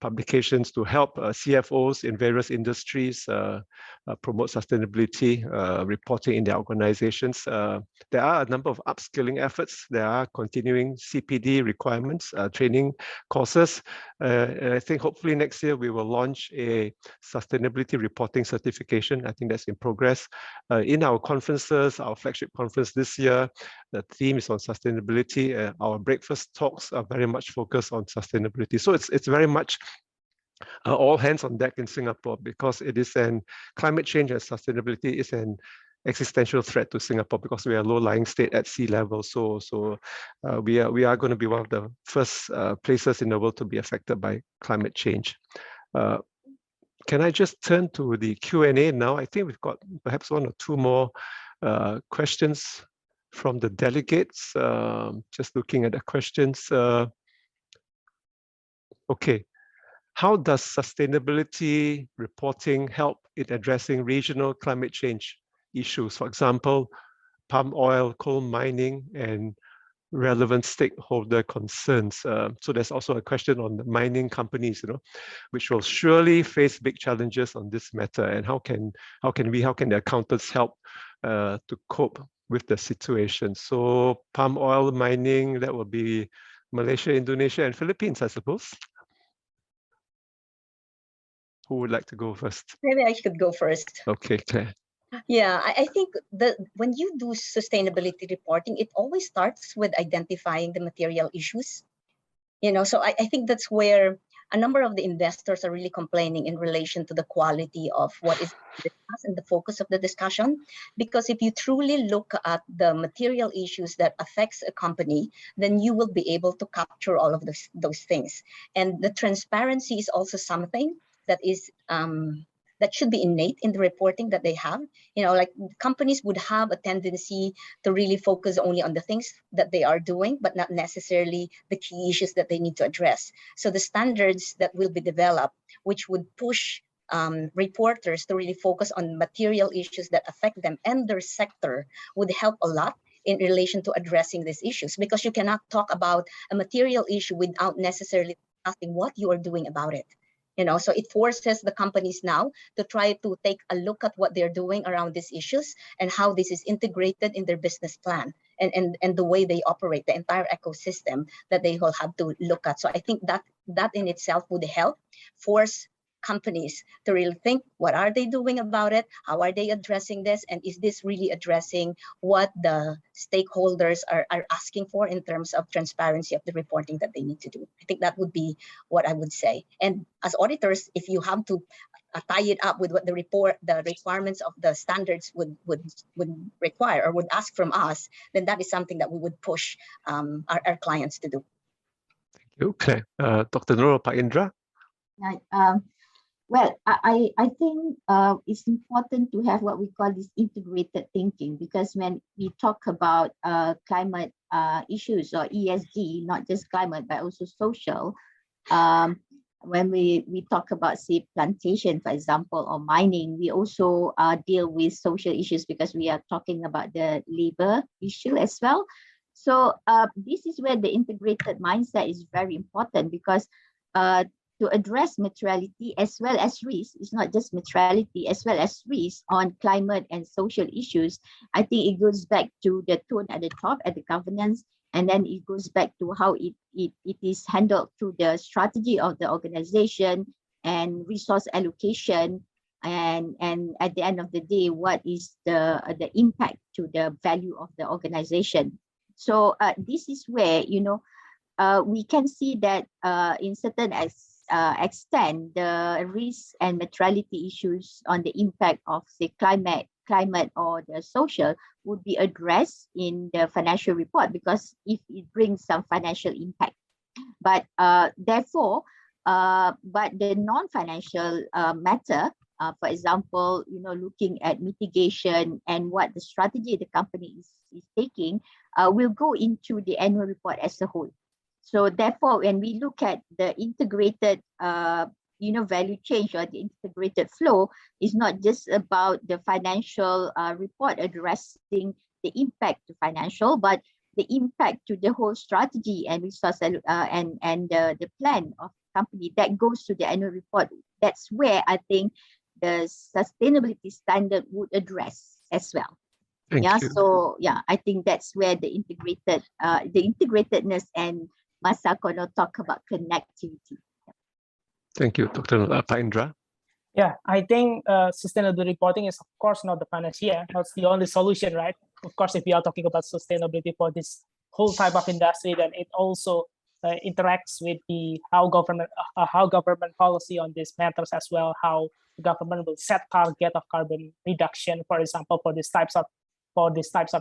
publications to help CFOs in various industries promote sustainability reporting in their organizations. There are a number of upskilling efforts. There are continuing CPD requirements, training courses. And I think hopefully next year we will launch a sustainability reporting certification. I think that's in progress. In our conferences, our flagship conference this year, the theme is on sustainability. Our breakfast talks are very much focused on sustainability. So it's very much all hands on deck in Singapore, because it is climate change and sustainability is an existential threat to Singapore because we are a low-lying state at sea level. So we are going to be one of the first places in the world to be affected by climate change. Can I just turn to the Q&A now? I think we've got perhaps one or two more questions from the delegates. Just looking at the questions. Okay. How does sustainability reporting help in addressing regional climate change issues? For example, palm oil, coal mining, and relevant stakeholder concerns. So there's also a question on the mining companies, which will surely face big challenges on this matter. And how can the accountants help to cope with the situation? So palm oil mining, that will be Malaysia, Indonesia, and Philippines, I suppose. Who would like to go first? Maybe I should go first. Okay, Claire. Yeah, I think that when you do sustainability reporting, it always starts with identifying the material issues. So I think that's where a number of the investors are really complaining in relation to the quality of what is discussed and the focus of the discussion. Because if you truly look at the material issues that affects a company, then you will be able to capture all of those things. And the transparency is also something that is that should be innate in the reporting that they have. Like companies would have a tendency to really focus only on the things that they are doing, but not necessarily the key issues that they need to address. So the standards that will be developed, which would push reporters to really focus on material issues that affect them and their sector, would help a lot in relation to addressing these issues, because you cannot talk about a material issue without necessarily asking what you are doing about it. So it forces the companies now to try to take a look at what they're doing around these issues and how this is integrated in their business plan and the way they operate, the entire ecosystem that they will have to look at. So I think that in itself would help force companies to really think, what are they doing about it? How are they addressing this? And is this really addressing what the stakeholders are asking for in terms of transparency of the reporting that they need to do? I think that would be what I would say. And as auditors, if you have to tie it up with what the requirements of the standards would require or would ask from us, then that is something that we would push our clients to do. Thank you, Claire. Dr. Nur, Pak Indra? Right. Well, I think it's important to have what we call this integrated thinking, because when we talk about climate issues or ESG, not just climate, but also social, when we talk about, say, plantation, for example, or mining, we also deal with social issues because we are talking about the labor issue as well. So this is where the integrated mindset is very important, because to address materiality as well as risk, it's not just materiality, as well as risk on climate and social issues. I think it goes back to the tone at the top, at the governance, and then it goes back to how it is handled through the strategy of the organization and resource allocation, and at the end of the day, what is the impact to the value of the organization. So this is where, you know, we can see that in certain extent, the risk and materiality issues on the impact of, say, climate or the social would be addressed in the financial report, because if it brings some financial impact. But therefore, but the non-financial matter, for example, you know, looking at mitigation and what the strategy the company is taking, will go into the annual report as a whole. So therefore, when we look at the integrated, you know, value change or the integrated flow, is not just about the financial report addressing the impact to financial, but the impact to the whole strategy and resource and the plan of the company that goes to the annual report. That's where I think the sustainability standard would address as well. Thank you. So yeah, I think that's where the integratedness, and Masako Kono talk about connectivity. Thank you, Dr. Pak Indra. Yeah, I think sustainable reporting is, of course, not the panacea. That's the only solution, right? Of course, if we are talking about sustainability for this whole type of industry, then it also interacts with the how government policy on these matters as well. How the government will set target of carbon reduction, for example, for these types of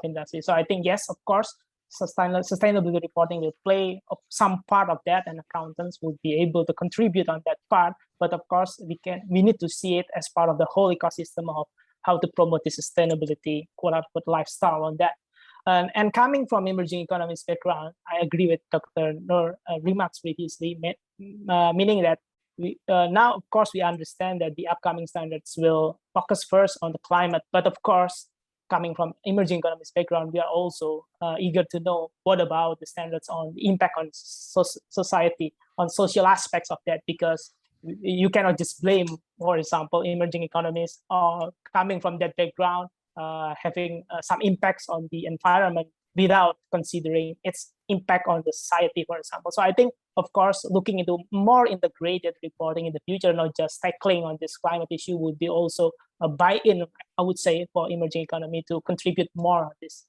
industry. So I think, yes, of course, sustainability reporting will play some part of that, and accountants will be able to contribute on that part. But of course, we need to see it as part of the whole ecosystem of how to promote the sustainability, quote-unquote, lifestyle on that. And coming from emerging economies background, I agree with Dr. Nur remarks previously, meaning that now, of course, we understand that the upcoming standards will focus first on the climate, but of course, coming from emerging economies background, we are also eager to know what about the standards on the impact on society, on social aspects of that, because you cannot just blame, for example, emerging economies coming from that background, having some impacts on the environment without considering its impact on the society, for example. So I think, of course, looking into more integrated reporting in the future, not just tackling on this climate issue, would be also a buy-in, I would say, for emerging economy to contribute more on this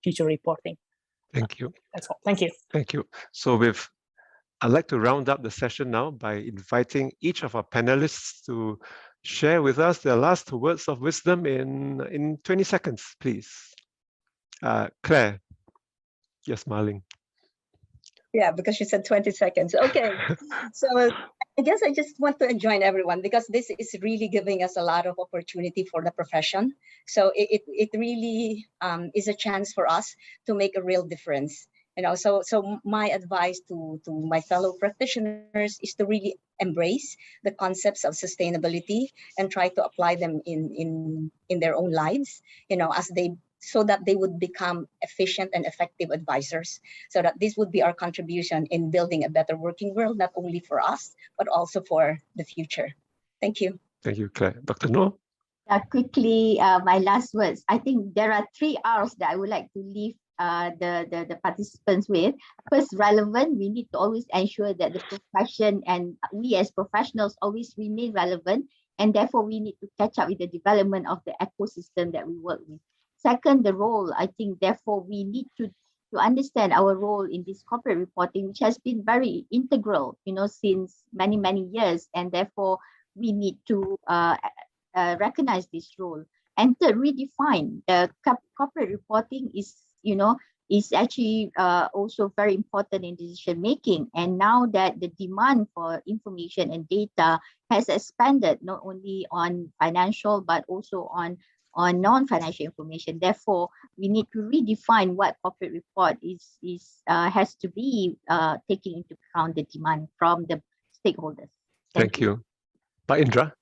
future reporting. Thank you. That's all. Thank you. Thank you. So I'd like to round up the session now by inviting each of our panelists to share with us their last words of wisdom in 20 seconds, please. Claire, you're smiling. Yeah, because she said 20 seconds. Okay, so I guess I just want to join everyone, because this is really giving us a lot of opportunity for the profession. So it really is a chance for us to make a real difference. You know, so my advice to my fellow practitioners is to really embrace the concepts of sustainability and try to apply them in their own lives, you know, so that they would become efficient and effective advisors, so that this would be our contribution in building a better working world, not only for us, but also for the future. Thank you. Thank you, Claire. Dr. Noor? Quickly, my last words. I think there are 3 R's that I would like to leave the participants with. First, relevant. We need to always ensure that the profession and we as professionals always remain relevant, and therefore we need to catch up with the development of the ecosystem that we work with. Second, the role. I think therefore we need to understand our role in this corporate reporting, which has been very integral, you know, since many years, and therefore we need to recognize this role. And third, redefine the corporate reporting is, is actually also very important in decision making. And now that the demand for information and data has expanded, not only on financial but also on non-financial information. Therefore, we need to redefine what corporate report has to be taking into account the demand from the stakeholders. Thank you. Pak Indra?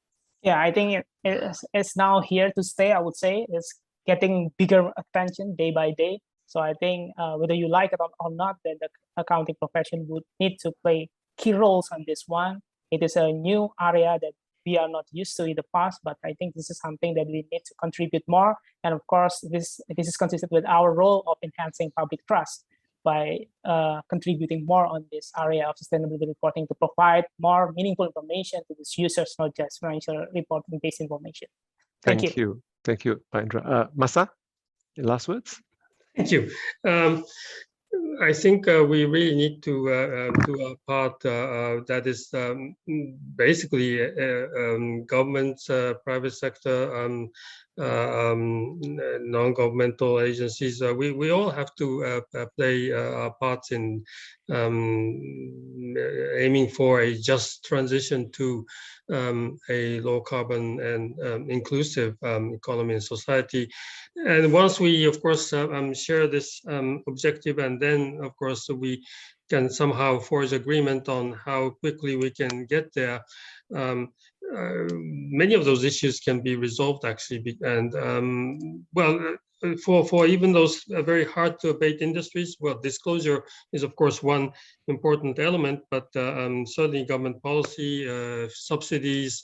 Yeah, I think it's now here to stay, I would say. It's getting bigger attention day by day. So I think whether you like it or not, then the accounting profession would need to play key roles on this one. It is a new area that we are not used to in the past, but I think this is something that we need to contribute more. And of course, this is consistent with our role of enhancing public trust by contributing more on this area of sustainability reporting to provide more meaningful information to these users, not just financial reporting-based information. Thank you. Thank you, Pak Indra. Masa, your last words? Thank you. I think we really need to do our part. That is basically governments, private sector, non-governmental agencies. We all have to play our parts in aiming for a just transition to a low carbon and inclusive economy and society. And once we, of course, share this objective, and then, of course, we can somehow forge agreement on how quickly we can get there. Many of those issues can be resolved, actually, and for even those very hard to abate industries, well, disclosure is of course one important element, but certainly government policy, subsidies,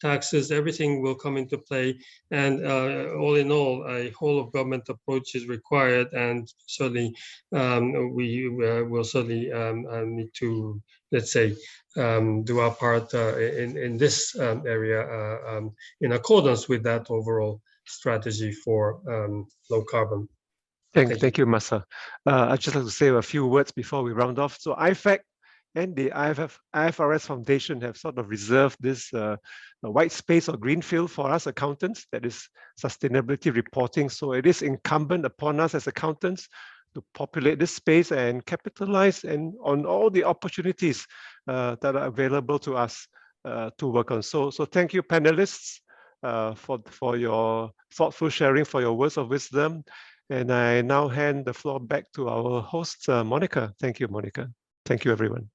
taxes, everything will come into play. And all in all, a whole of government approach is required, and certainly we will certainly need to, let's say, do our part in this area in accordance with that overall strategy for low carbon. Thank you, Masa. I'd just like to say a few words before we round off. So IFAC and the IFRS Foundation have sort of reserved this white space or greenfield for us accountants, that is sustainability reporting. So it is incumbent upon us as accountants to populate this space and capitalize on all the opportunities that are available to us to work on. So thank you, panelists, for your thoughtful sharing, for your words of wisdom. And I now hand the floor back to our host, Monica. Thank you, Monica. Thank you, everyone.